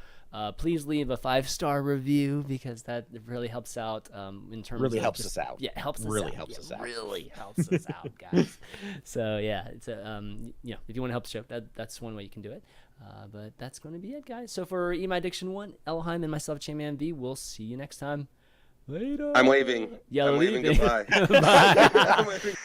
please leave a 5-star review, because that really helps out in terms of helps us out. Yeah, helps us really out. Helps us out. Really helps us out, guys. So yeah, it's if you want to help the show, that's one way you can do it. But that's going to be it, guys. So for Eat My Diction 1, Ellohime, and myself, ChanManV, we'll see you next time. Later. I'm waving. Yeah, I'm waving goodbye. Bye. I'm waving.